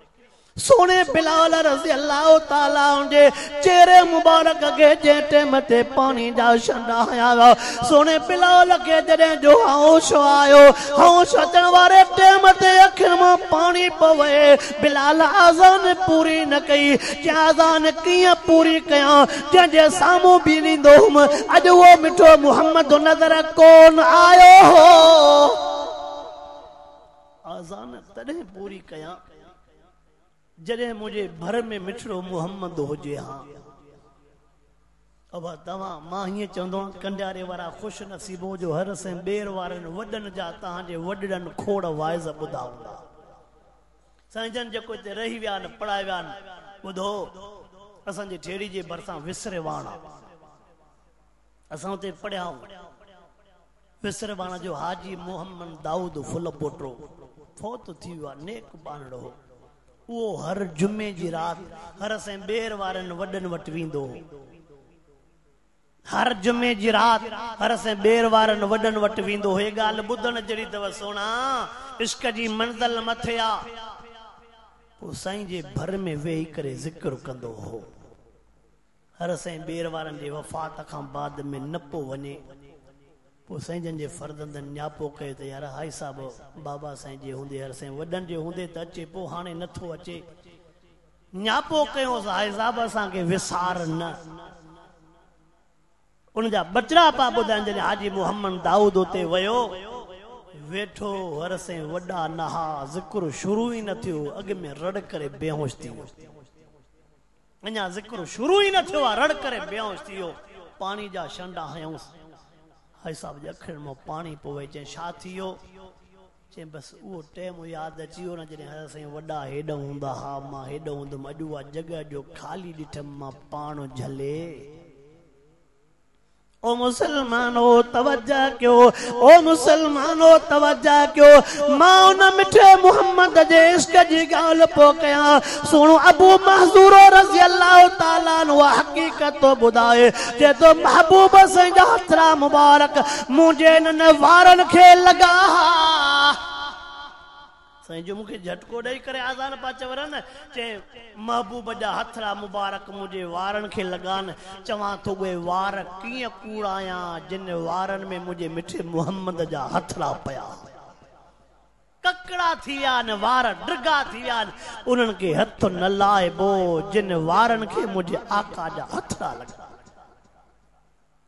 सोने बिलाल रज़ी अल्लाह ताला उनके चेहरे मुबारक के जे टेम ते पानी जा छंडा आया सोने बिलाल के जडे जो होश आयो होश अचण वारे टेम ते अखिन में पानी पवे बिलाल आज़ान पूरी न कई आज़ान किया पूरी कया जे सामू बीनींदो हुम अज वो मिठो मोहम्मद नजर कोन आयो हो आज़ान तडे पूरी कया जडे मुझे भर में मिठड़ो मोहम्मद होजे हाँ अब तवा मां हिय चंदो कंडियारे वारा खुश नसीबो जो हर से बेर वारन वडन जा ता जे वडन खोड़ वाइज बुधाऊंदा संजन जको ते रही व्यान पढ़ाय व्यान बुधो असन जे ठेड़ी जे बरसा विसरे वाणा असन ते पढ़या विसरे वाणा जो हाजी मोहम्मद दाऊद फुल पोटरो फोत थी वा नेक बाणड़ो वो हर जुमे जी रात हर से बेर वारन वडन वट विंदो हर जुमे जी रात हर से बेर वारन वडन वट विंदो हे गाल बुधन जड़ी तव सोना इश्क जी मंजिल मथे आ पो साईं जे भर में वेही करे जिक्र कंदो हो हर से बेर वारन जे वफात खां बाद में न पो वने पो साईं जन जे फर्दंद न्यापो कयो त यार हाई साहब बाबा साईं जे हुंदे हर साईं वडन जे हुंदे त अचे पो हाणे नथो अचे न्यापो कयो हाई साहब असां के विसार न उन जा बचड़ा पा बुधाइन जने हाजी मोहम्मद दाऊद उते वयो वेठो हर साईं वडा नहा जिक्र शुरू ही न थियो अग में रड़ करे बेहोश थी अञा जिक्र शुरू ही न थियो रड़ करे बेहोश थियो पानी जा छंडा हयूं हाई साहब जे अखिन में पानी पवे चे छा थियो चे बस वो टाइम याद अची वियो न जॾहिं हर साईं वॾा हेॾ हूंदा हा मां हेॾ हूंदुमि अॼु उहा जॻह जो ख़ाली ॾिठमि मां पाण झले ओ मुसलमानो तवज्जा क्यों ओ मुसलमानो तवज्जा क्यों मां उन मिठे मोहम्मद जे इश्क जी गाल पो कया सुनो अबू महजूर रज़ी अल्लाह ताला नु हकीकत तो बुधाए जे तो महबूब से हथरा मुबारक मुझे न वारन खे लगा साईं जो मुखे झटको दई करे आज़ान पा चवरन चे महबूब जा हथरा मुबारक मुझे वारन खे लगान चवा तो वे वार किए कूड़ाया जिन वारन में मुझे मिठे मोहम्मद जा हथरा पया ककड़ा थिया न वार ड्रगा थिया उनन के हथ न लाए बो जिन वारन के मुझे आका जा हथरा लगा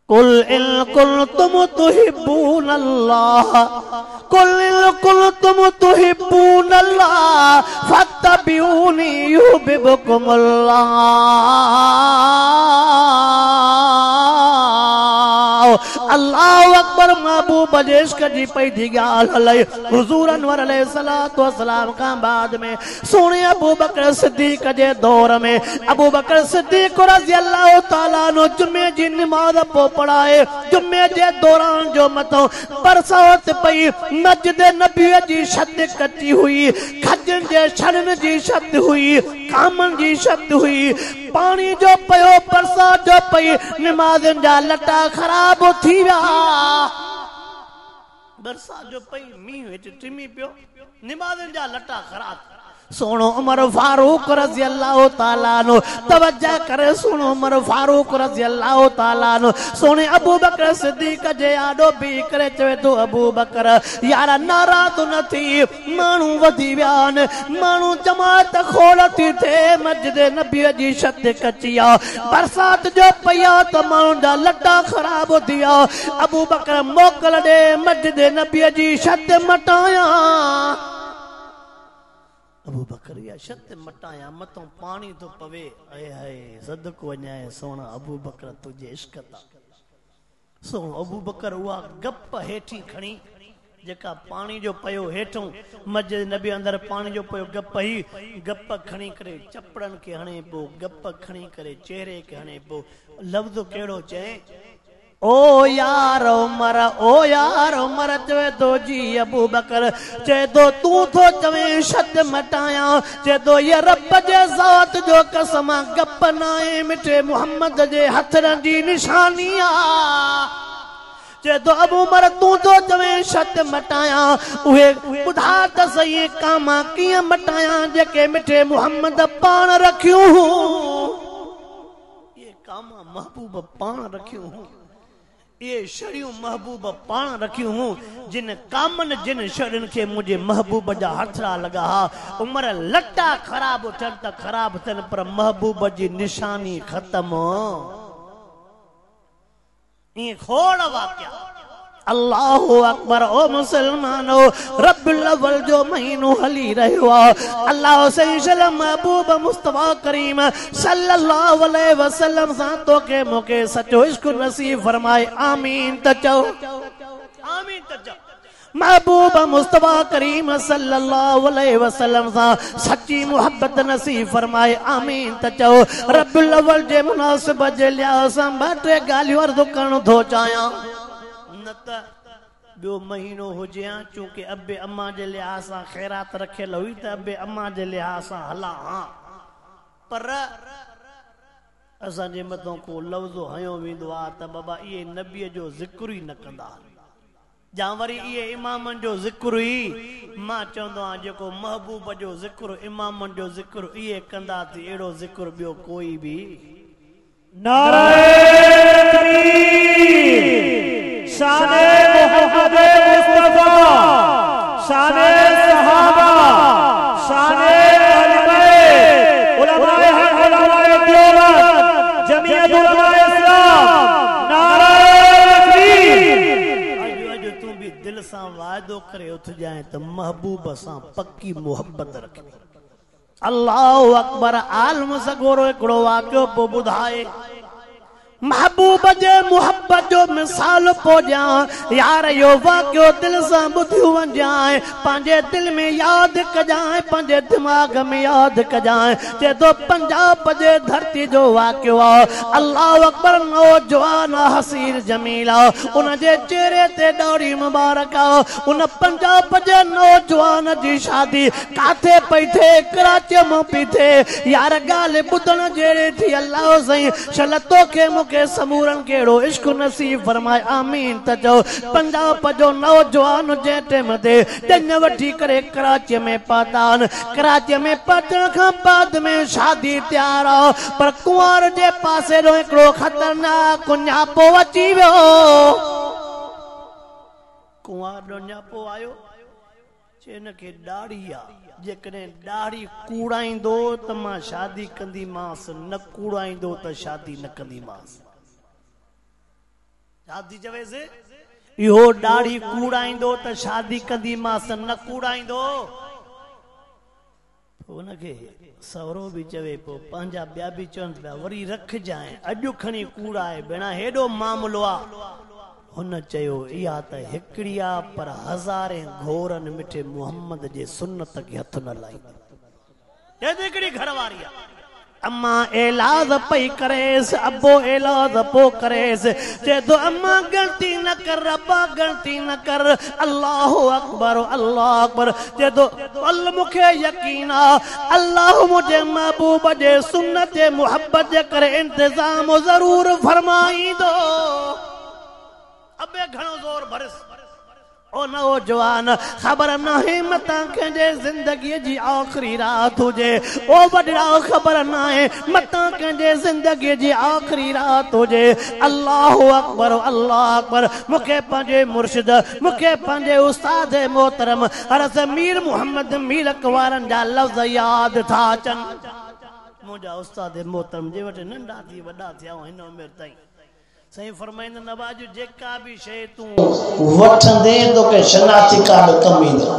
कुल इन कुंतुम तुहिब्बून अल्लाह कुल इन कुंतुम तुहिब्बून अल्लाह फत्तबिऊनी युहिब्बुकुमुल्लाह अल्लाहु अकबर महबूब इश्क जी पई थी गाल हले हुजूर अनवर अलैहिस्सलातु वस्सलाम का बाद में सोने अबू बकर सिद्दीक जे दौर में अबू बकर सिद्दीक रज़ी अल्लाह ताला नो जुमे जी नमाज पो पढ़ाए जुमे जे दौरान जो मतो बरसात पई मस्जिद नबी जी छत कटी हुई खजन जे छड़न जी छत हुई कामन जी छत हुई पानी जो पयो बरसात जो पई नमाज़न जा लटा खराब थी व्या बरसात जो पई मींह हेठ टिमी पियो नमाज़न जा लटा खराब सुनो उमर फारूक रज़ी अल्लाह ताला नो तवज्जो करे सुनो उमर फारूक रज़ी अल्लाह ताला नो सोने अबू बकर सिद्दीक जे आडो भी करे चवे तो अबू बकर यार नाराज़ न थी मानू वधी व्यान मानू जमात खोलती थे मस्जिद नबी जी छत कचिया बरसात जो पया तो मानू दा लट्टा खराब दिया अबू बकर मोकल दे मस्जिद नबी जी छत मटाया अबू बकर या छत मटाया मतों पानी तो पवे आए हाय सदको वञाए सोना अबू बकर तुझे इश्क ता सोना अबू बकर हुआ गप हेठी खणी जेका पानी जो पयो हेठों मस्जिद नबी अंदर पानी जो पयो गप खणी करे चपड़न के हणे पो गप खणी करे चेहरे के हणे पो लफ्ज केड़ो चए ओ यार उमर चवे तो जी अबू बकर चए तो तू तो चवे छत मटाया चए तो ये रब जे ज़ात जो कसम गप नाए मिठे मोहम्मद जे हथरन जी निशानिया चए तो अबू उमर तू तो चवे छत मटाया उहे बुधा त सही कामा कियां मटाया जेके मिठे मोहम्मद पान रखियो ये कामा महबूब पान रखियो ये शरियूं महबूब पान रखियूं हूं जिन कामन जिन शरियुनि खे मुझे महबूब जा हथड़ा लगा उमर लट्टा खराब थियनि त खराब थियनि पर महबूब जी निशानी खत्म ये खोड़ वाक़या अल्लाह अकबर ओ मुसलमानो रब्बुल अव्वल जो महीनो हली रहियो अल्लाह सही महबूब मुस्तफा करीम सल्लल्लाहु अलैहि वसल्लम सां तो के मोके सचो इश्क नसीब फरमाए आमीन त चओ आमीन त चओ महबूब मुस्तफा करीम सल्लल्लाहु अलैहि वसल्लम सां सच्ची मोहब्बत नसीब फरमाए आमीन त चओ रब्बुल अव्वल जे मुनासिब जे लिहाज़ सां ॿ टे ॻाल्हियूं अर्ज़ु करणु थो चाहियां बो महीनो हुजे चूंकि अबे अम्मा जे लिहाज़ सां ख़ैरात रखियल हुई त अबे अम्मा जे लिहाज़ सां हला पर असांजे मथों को लफ़्ज़ो हयो वेंदो आहे त बाबा इहे नबीअ जो ज़िक्र ई न कंदा या वरी इहे इमामनि जो ज़िक्र ई मां चवंदो आहियां जेको महबूब जो ज़िक्र इमामनि जो ज़िक्र इहे कंदा थी अहिड़ो ज़िक्र ॿियो कोई बि नारे शाने मोहम्मद मुस्तफा शाने सहाबा शाने अहले बैत उलमाए हक उलमाए देवबंद जमीयत उलमाए इस्लाम नारे तकबीर अज तू भी दिल सां वादो करे उठ जाए त महबूब सां पक्की मोहब्बत रखे अल्लाह अकबर आलम सगोरो एकड़ो वाक़ियो पो बुधाए महबूब जे मोहब्बत जो मिसाल पोजा यार यो वाक़ियो दिल सां बुधियो वंजाए पंहिंजे दिल में याद कजाए पंहिंजे दिमाग में याद कजाए जे तो पंजाब जे धरती जो वाक़ियो अल्लाह अकबर नौजवान हसीर जमीला उन जे चेहरे ते ॾाढ़ी मुबारक उन पंजाब जे नौजवान जी शादी काथे पई थे कराची में पई थे यार ॻाल्हि ॿुधण जहिड़ी थी अल्लाह सही शल तोखे के समूरन केड़ो इश्क नसीब फरमाए आमीन त चओ पंजाब जो नौजवान जे टाइम ते ॾन वठी करे कराची में पहुतान कराची में पहुचण खां बाद में शादी तैयार पर कुंवर जे पासे रो हिकिड़ो खतरनाक न्यापो अची वियो कुंवर जो न्यापो आयो चेन के दाढ़ी जेकॾहिं दाढ़ी कूड़ाईंदो त मां शादी कंदीमांसि न कूड़ाईंदो त शादी न कंदीमांसि शादी चवे से इहो दाढ़ी कूड़ाईंदो त शादी कंदीमांसि न कूड़ाईंदो उनखे सवरो भी चवे पो पंहिंजा ॿिया बि चवनि पिया वरी रखजाए अॼु खणी कूड़ाए भेणा हेॾो मामलो आहे हुन चयो इहा त हिकिड़ी आहे पर हज़ारे घोरनि मिठे मोहम्मद जे सुन्नत खे हथ न लाईंदी हिकिड़ी घरवारी आहे अम्मा एलाज पई करेस अब्बो एलाज पो करेस जे तो अम्मा गलती न कर रब्बा गलती न कर अल्लाह अकबर जे तो अल मुखे यकीन अल्लाह मुझे महबूब जे सुन्नत जे मोहब्बत जे करे इंतजाम जरूर फरमाई दो अबे घणो जोर भरस ओ नौजवान खबर नाहे मता कंहिंजे ज़िंदगीअ जी आख़िरी रात हुजे। ओ वॾड़ा खबर नाहे मता कंहिंजे ज़िंदगीअ जी आख़िरी रात हुजे। अल्लाहु अकबर अल्लाहु अकबर। मूंखे पंहिंजे मुर्शिद मूंखे पंहिंजे उस्ताद मोहतरम हरस मीर मोहम्मद मीर अकवारनि जा लफ़्ज़ यादि था अचनि। मुंहिंजा उस्ताद मोहतरम जे वटि नंढा थी वॾा थिया हिन उमिरि ताईं सही फरमाइंदा नवाज जेका भी शे तू वठंदे तो के शनाती कार्ड कम ईंदो।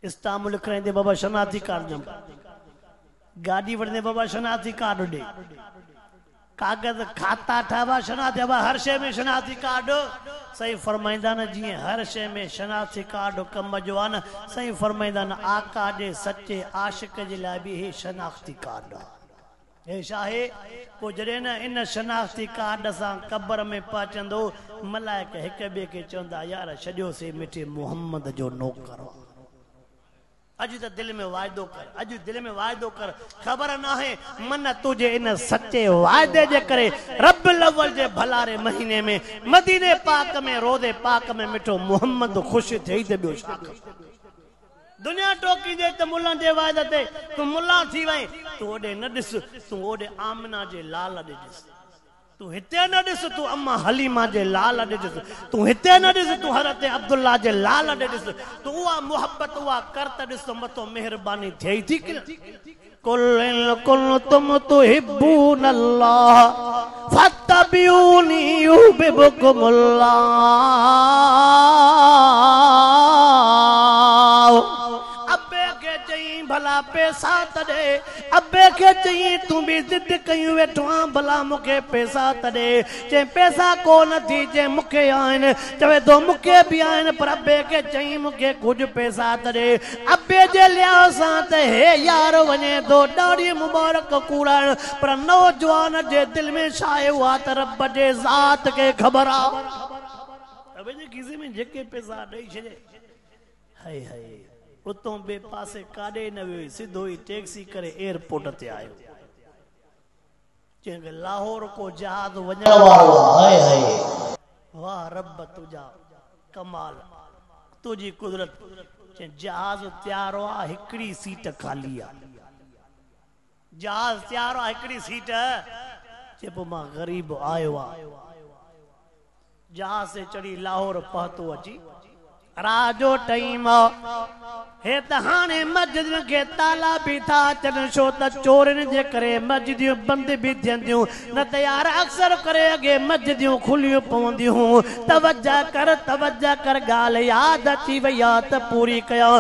इस्तांबुल कराइंदे बाबा शनाती कार्ड जम गाड़ी वठंदे बाबा शनाती कार्ड दे कागज खाता ठावा शनाती बाबा हर शे में शनाती कार्ड सही फरमाइंदा न जी हर शे में शनाती कार्ड कम जो आन सही फरमाइंदा न आका जे सच्चे आशिक जे लाइ भी हे शनाख्ती कार्ड हे शाहे को जॾहिं न इन शनाख्ती कार्ड सां कब्र में पहुचंदो मलाइक हिक ॿिए खे चवंदा यार छॾियोसीं मिठे मोहम्मद जो नौकर। अॼु त दिलि में वाइदो कर अॼु दिलि में वाइदो कर ख़बर नाहे मन तुझे इन सच्चे वाइदे जे करे रब्बुल अव्वल जे भलारे महीने में मदीने पाक में रोज़े पाक में मिठो मोहम्मद ख़ुशि थिए त ॿियो छा दुनिया टोकी दे तो मुल्ला जे वायदे ते तू मुल्ला थी वई तू ओडे न दिस तू ओडे आमना जे लाल दे दिस तू हिते न दिस तू अम्मा हलीमा जे लाल दे दिस तू हिते न दिस तू हरत अब्दुल्ला जे लाल दे दिस तू वा मोहब्बत वा करत दिस मतो मेहरबानी थई थी कुल कुल तुम तुहिब्बून अल्लाह फत्तबिऊनी युहिब्बुकुमुल्लाह। भला पैसा तड़े अबे के चाहिए तू भी जिद कयूं वेठो भला मुखे पैसा तड़े चे पैसा कोन थी चे मुखे आइन चवे तो मुखे भी आइन पर अबे के चाहिए मुखे कुछ पैसा तड़े अबे जे लिया सा ते हे यार वने तो ॾाढी मुबारक कूड़ान पर नौजवान जे दिल में छाए हुआ त रब जे ज़ात के खबर आ अबे जे किसी में जेके पैसा ॾेई छॾे हाय हाय उतों बे पासे काडे न वे सीधो ही टैक्सी करे एयरपोर्ट ते आयो चेंगे लाहौर को जहाज वजण वारो हाय हाय वाह रब तुझा कमाल तुझी कुदरत चे जहाज तैयार आ हिकड़ी सीट खाली आ जहाज तैयार आ हिकड़ी सीट चे पो मां गरीब आयो आ जहाज से चढ़ी लाहौर पहुतो अची राजो टाइम हे त हाणे मस्जिद के ताला भी था अचनि छो त चोरनि जे करे मस्जिदियूं बंद भी थियंदियूं न त यार अक्सर करे अॻे मस्जिदियूं खुलियूं पवंदियूं तवज्जा कर ॻाल्हि यादि अची वई आ त पूरी कयो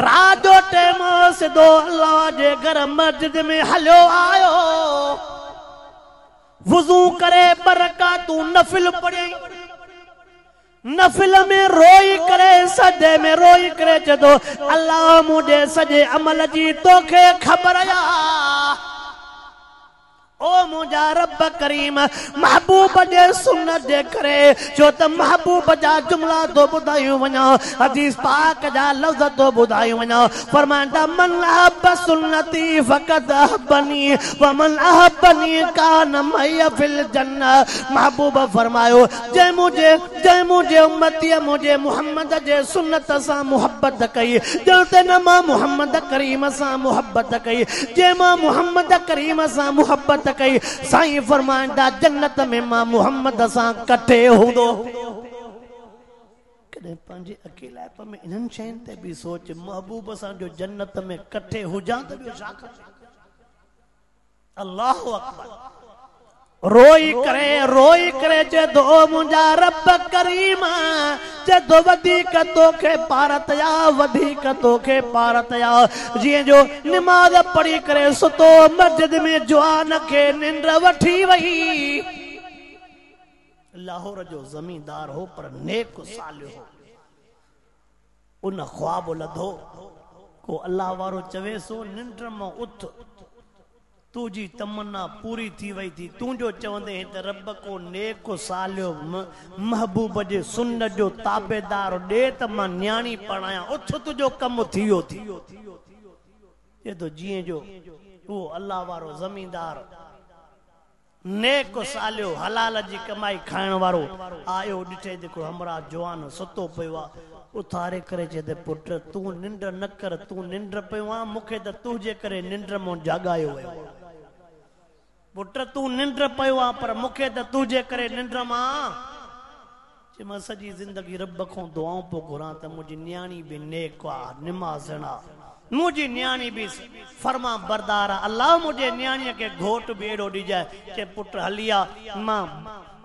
रात जो टाइम सिधो अल्लाह जे घर मस्जिद में हलियो आयो वुज़ू करे बरकातूं नफिल पढ़ी नफिल में रोई करे सजे में रोई करे चदो अल्लाह मुझे सजे अमल जी तोखे खबर या ओ मुझा रब करीम महबूब जे सुन्नत जे करे जो त महबूब जा जुमला तो बुधायूं वना हदीस पाक जा लफ्ज तो बुधायूं वना फरमांदा मन अहब सुन्नती फकद अहबनी व मन अहबनी कान मय फिल जन्नह महबूब फरमायो जे मुझे उम्मती मुझे मोहम्मद जे सुन्नत सा मोहब्बत कई जो ते न मां मोहम्मद करीम सा मोहब्बत कई जे मां मोहम्मद करीम सा मोहब्बत कई साईं फरमाइंदा जन्नत में मां मोहम्मद सां कठे हूंदो कॾहिं पंहिंजे अकेलापन में इन्हनि शयुनि ते बि सोच महबूब सां जो जन्नत में कठे हुजां त ॿियो छा खपे अल्लाहु अकबर रोई करे चेदो मुंहिंजा रब करीम चेदो वधीक तोखे पारत या वधीक तोखे पारत या जीअं जो निमाज़ पढ़ी करे सुतो मस्जिद में जवान खे निंड वठी वई लाहौर जो जमींदार हो पर नेक सालियो हो उन ख्वाब लधो को अल्लाह वारो चवे सो निंड मां उथ तुझी तमन्ना पूरी थी वई थी तू जो चवंदे त रब को नेक सालियो महबूब जे सुन्नत जो ताबेदार दे त मां न्याणी पढ़ाया उथ तुझो कम थियो थी ये तो जिए जो वो अल्लाह वारो जमींदार नेक सालियो हलाल जी कमाई खाइण वारो आयो ॾिठे जेको हमरा जवान सुतो पियो आहे उथारे करे चए पुट तूं निंड न कर तूं निंड पियो आहे मूंखे त तुंहिंजे करे निंड मां जाॻायो वियो पुट तूं निंड पियो आहे पर मूंखे त तुंहिंजे करे निंड मां चए मां सॼी ज़िंदगी रब खां दुआऊं पियो घुरां त मुंहिंजी न्याणी बि नेक आहे निमाज़ण आहे मुझे न्याणी भी फरमा बरदार अल्लाह मुझे न्याणी के घोट भी एड़ो ॾिजाए के पुट हलिया मां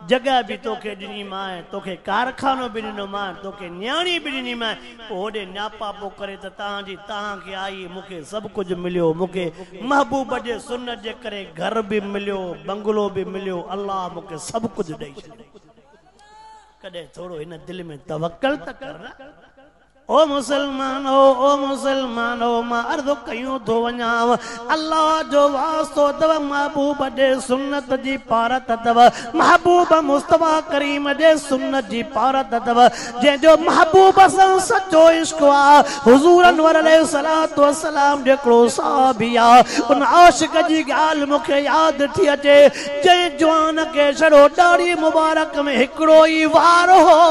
जगह भी तोखे ॾिनी मां तोखे कारखानो भी ॾिनो मां तोखे न्याणी भी ॾिनी मां होॾे न्यापा पो करे त तव्हांखे आई मूंखे सभु कुझु मिलियो मूंखे महबूब जे सुन्नत जे करे घर भी मिलियो बंगलो भी मिलियो अल्लाह मूंखे सभु कुझु ॾेई छॾियो कॾहिं थोरो हिन दिलि में तवक्कल त कर ओ मुसलमान हो मां अर्ज़ कयूं तो वञाव अल्लाह जो वास्तो तव महबूब जे सुन्नत जी पारत तव महबूब मुस्तफा करीम जे सुन्नत जी पारत तव जंहिंजो महबूब सां सचो इश्क आ हुजूर अनवर अलैहिस्सलातु वस्सलाम जेको साहबी आ उन आशिक जी ॻाल्हि मूंखे यादि थी अचे जंहिं जवान खे छड़ो ॾाढ़ी मुबारक में हिकिड़ो ई वार हो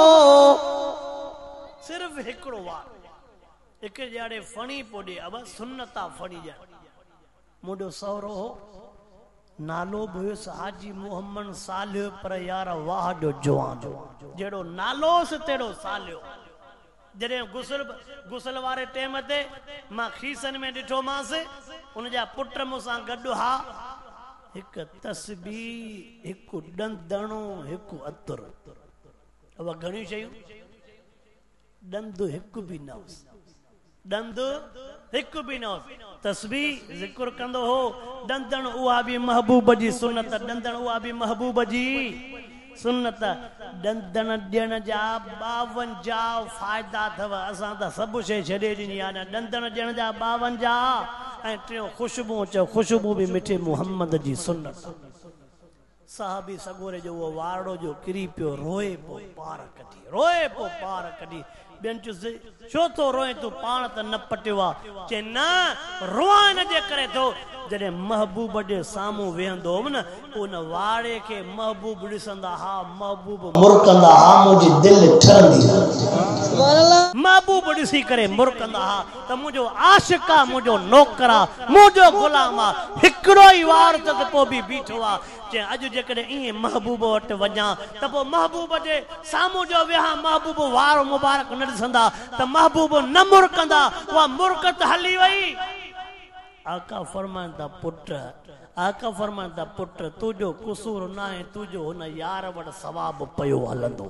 सिर्फ हिकिड़ो वार हिक ॼाड़े फणी पोॾे अब सुन्नता फणी ॼाड़े मुंहिंजो सहुरो हो नालो बि हुयुसि हाजी मोहम्मद सालियो पर यार वाह जो जवान जहिड़ो नालोसि तहिड़ो सालियो जॾहिं गुसल वारे टेम ते मां खीसनि में ॾिठोमांसि उनजा पुट मूंसां गॾु हा हिकु तस्बीह हिकु ॾंदणो हिकु अतर अब घणियूं शयूं ॾंद हिकु बि न हुअसि ॾंद हिकु बि न हुअसि तस्बीह ज़िक्र कंदो हो ॾंदण उहा बि महबूब जी सुन्नत ॾंदण उहा बि महबूब जी सुन्नत ॾंदण ॾियण जा 52 फ़ाइदा अथव असां त सभु शइ छॾे ॾिनी आहे न ॾंदण ॾियण जा 52 ऐं टियों ख़ुशबू चओ ख़ुशबू बि मिठे मुहम्मद जी सुन्नत साहबी सगोरे जो वो वारड़ो जो किरी पियो रोए पो पार कढी ॿियनि चुसि छो थो रोए तूं पाण त न पटियो आहे चए न रोअण जे करे थो जॾहिं महबूब जे साम्हूं वेहंदो हुअमि न उन वाड़े खे महबूब ॾिसंदा हा महबूब मुरकंदा हा मुंहिंजी दिलि ठरंदी महबूब ॾिसी करे मुरकंदा हा त मुंहिंजो आशिक आहे मुंहिंजो नौकर आहे मुंहिंजो गुलाम आहे हिकिड़ो ई वार त पोइ बि बीठो आहे चए अॼु जेकॾहिं ईअं महबूब वटि वञा त पोइ महबूब जे साम्हूं जो विहा महबूब वार मुबारक न ॾिसंदा त महबूब न मुरकंदा उहा मुरकत हली वई आका फरमाईंदा पुट तुंहिंजो कुसूर न आहे तुंहिंजो हुन यार वटि सवाबु पियो हलंदो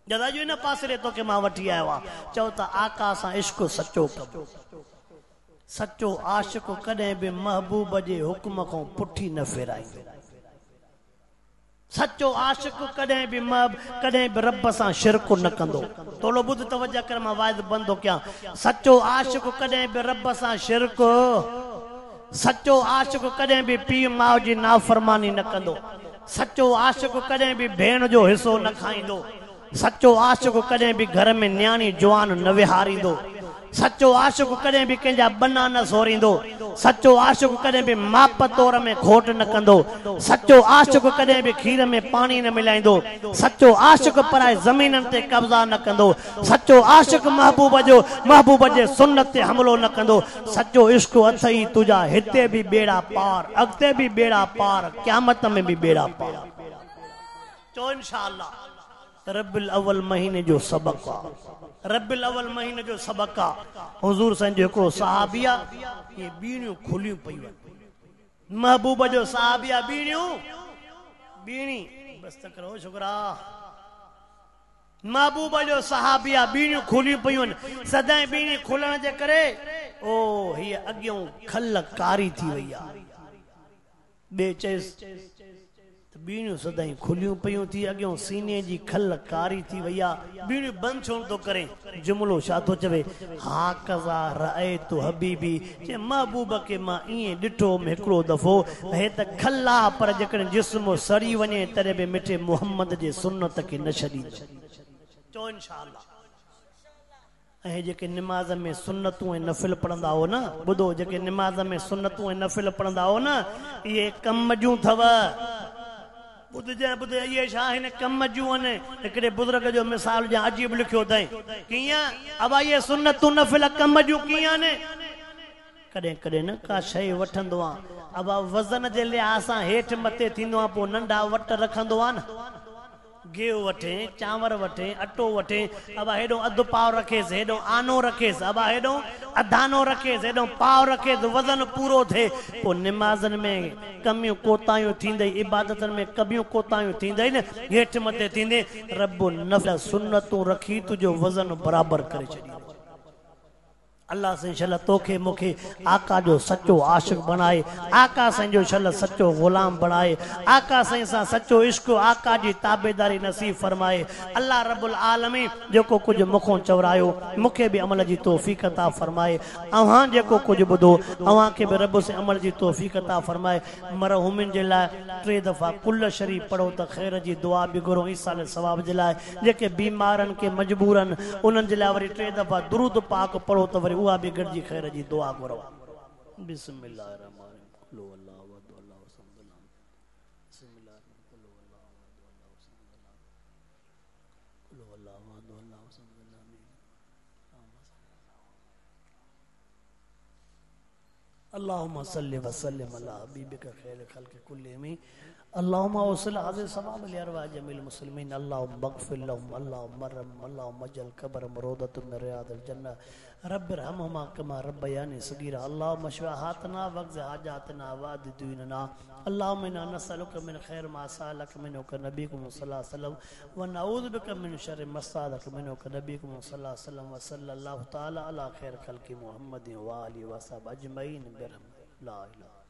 जॾहिं अॼु हिन पासे तोखे मां वठी आयो आहे चओ त आका सां इश्क सचो कबो सचो आशिक कॾहिं बि महबूब जे हुक्म खां पुठी न फेराईंदो सचो आशिक कॾहिं बि रब सां शिरक न कंदो थोरो ॿुध तवज्जो कर मां वाइद बंदि थो कयां सचो आशिक कॾहिं बि रब सां शिरक सचो आशिक कॾहिं बि पीउ माउ जी नाफ़रमानी न कंदो सचो आशिक कॾहिं बि भेण जो हिसो न खाईंदो सचो आशिक कॾहिं बि घर में न्याणी जवान न विहारींदो सचो आशिक कॾहिं बि कंहिंजा बना न सोरींदो सचो आशिक कॾहिं बि माप तौर में खोट न कंदो सचो आशिक कॾहिं बि खीर में पाणी न मिलाईंदो सचो आशिक पराए ज़मीननि ते कब्ज़ा न कंदो सचो आशिक महबूब जे सुन्नत ते हमलो न कंदो सचो इश्क अथई तुंहिंजा हिते बि बेड़ा पार अॻिते बि बेड़ा पार क़यामत में बि बेड़ा पार चओ इंशाअल्लाह रबिल अव्वल महीने जो सबक आहे रबिल अव्वल महीने जो सबक आहे हुजूर साईं जो हिकिड़ो सहाबी आहे ये बीणियूं खुलियूं पयूं महबूब जो सहाबी आहे बीणी बस त करो शुक्रा महबूब जो सहाबी आहे बीणियूं खुलियूं पयूं सदाई बीणी खुलण जे करे ओ हीअ अॻियों खल कारी थी वई आहे ॿिए चएसि बीणियूं सदाई खुलियूं पयूं थी अॻियों सीने जी खल कारी थी वई आहे बीणियूं बंदि छो थो करे जुमिलो छा थो चवे हा कज़ा रअयतु हबीबी जे महबूब खे मां ईअं ॾिठो हिकिड़ो दफ़ो हे त खल आहे पर जेकॾहिं जिस्म सड़ी वञे तॾहिं बि मिठे मुहम्मद जे सुन्नत खे न छॾींदो चओ इंशाअल्लाह ऐं जेके निमाज़ में सुन्नतूं ऐं नफ़िल पढ़ंदा हो न, ॿुधो, जेके निमाज़ में सुन्नतूं ऐं नफ़िल पढ़ंदा हो न, इहे कम जूं अथव। ॿुध इहे छा आहिनि, कम जूं आहिनि। हिकिड़े बुज़ुर्ग जो मिसाल ॼा अजीब लिखियो अथई, कीअं अबा इहे सुन्नतूं नफ़िल कम जूं कीअं आहिनि। कॾहिं कॾहिं न का शइ वठंदो आहे, अबा वज़न जे लिहाज़ सां हेठि मथे थींदो आहे, पोइ नंढा वट रखंदो आहे न। गेहूं वठे, चांवर वठे, अटो वठे, अबा हेॾो अधु पाव रखेसि, हेॾो आनो रखेसि, अबा हेॾो अधानो रखेसि, हेॾो पाव रखेसि, वज़न पूरो थिए। पोइ निमाज़नि में कमियूं कोताहियूं थींदई, इबादतनि में कमियूं कोताहियूं थींदई न, हेठि मथे थींदे। रब नफ़िल सुन्नतूं रखी तुंहिंजो वज़न बराबरि करे छॾींदो। अल्लाह से इंशाअल्लाह तोखे मूंखे आका जो सच्चो आशिक बनाए, आका से जो इंशाअल्लाह सच्चो गुलाम बनाए, आका से सां सच्चो इश्क, आका जी ताबेदारी नसीब फरमाए। अल्लाह रब्बुल आलमीन जेको कुछ मुखों चवरायो मूंखे भी अमल जी तौफीक अता फरमाए। अवां जेको कुछ ॿुधो अवां के भी रब से अमल जी तौफीक अता फरमाए। मरहुमिन जे लाइ 3 दफ़ा कुल शरीफ पढ़ो त ख़ैर जी दुआ भी घुरो, ईसाल सवाब जे लाइ। जेके बीमारन के मजबूरन उन्हनि जे लाइ वरी 3 दफ़ा दुरूद पाक पढ़ो त वरी उहा भी गॾिजी ख़ैर जी दुआ घुरो। अल्लाहुम्मा सल्लि व सल्लिम अला हबीबिका खैर खल्क़ि कुल्लिहिम। अल्लाहुम्मा वसल हाज़िर सवाब लिअरवा जमील मुस्लिमीन। अल्लाहुम्मा मग़फ़िर लहुम, अल्लाहुम्मा रहम, अल्लाहुम्मा जल कब्र रौदतुम मिन रियादिल जन्नह, रब्बिरहमहुमा कमा रब्बयानी सगीरा। अल्लाहुम्मा शफ़ि हातना वक़्ज़ हाजातना वाद दीनना। अल्लाहुम्मा इन्ना नसअलुका मिन खैर मा सअलक मिन्हु नबीकुम सल्लल्लाहु अलैहि वसल्लम व नऊज़ु बिका मिन शर्रि मा सअलक मिन्हु नबीकुम सल्लल्लाहु अलैहि वसल्लम व सल्लल्लाहु तआला अला खैर खल्क़ि मुहम्मदिन व आलिहि व सहबिहि अजमईन बिरहमतिका ला इलाहा।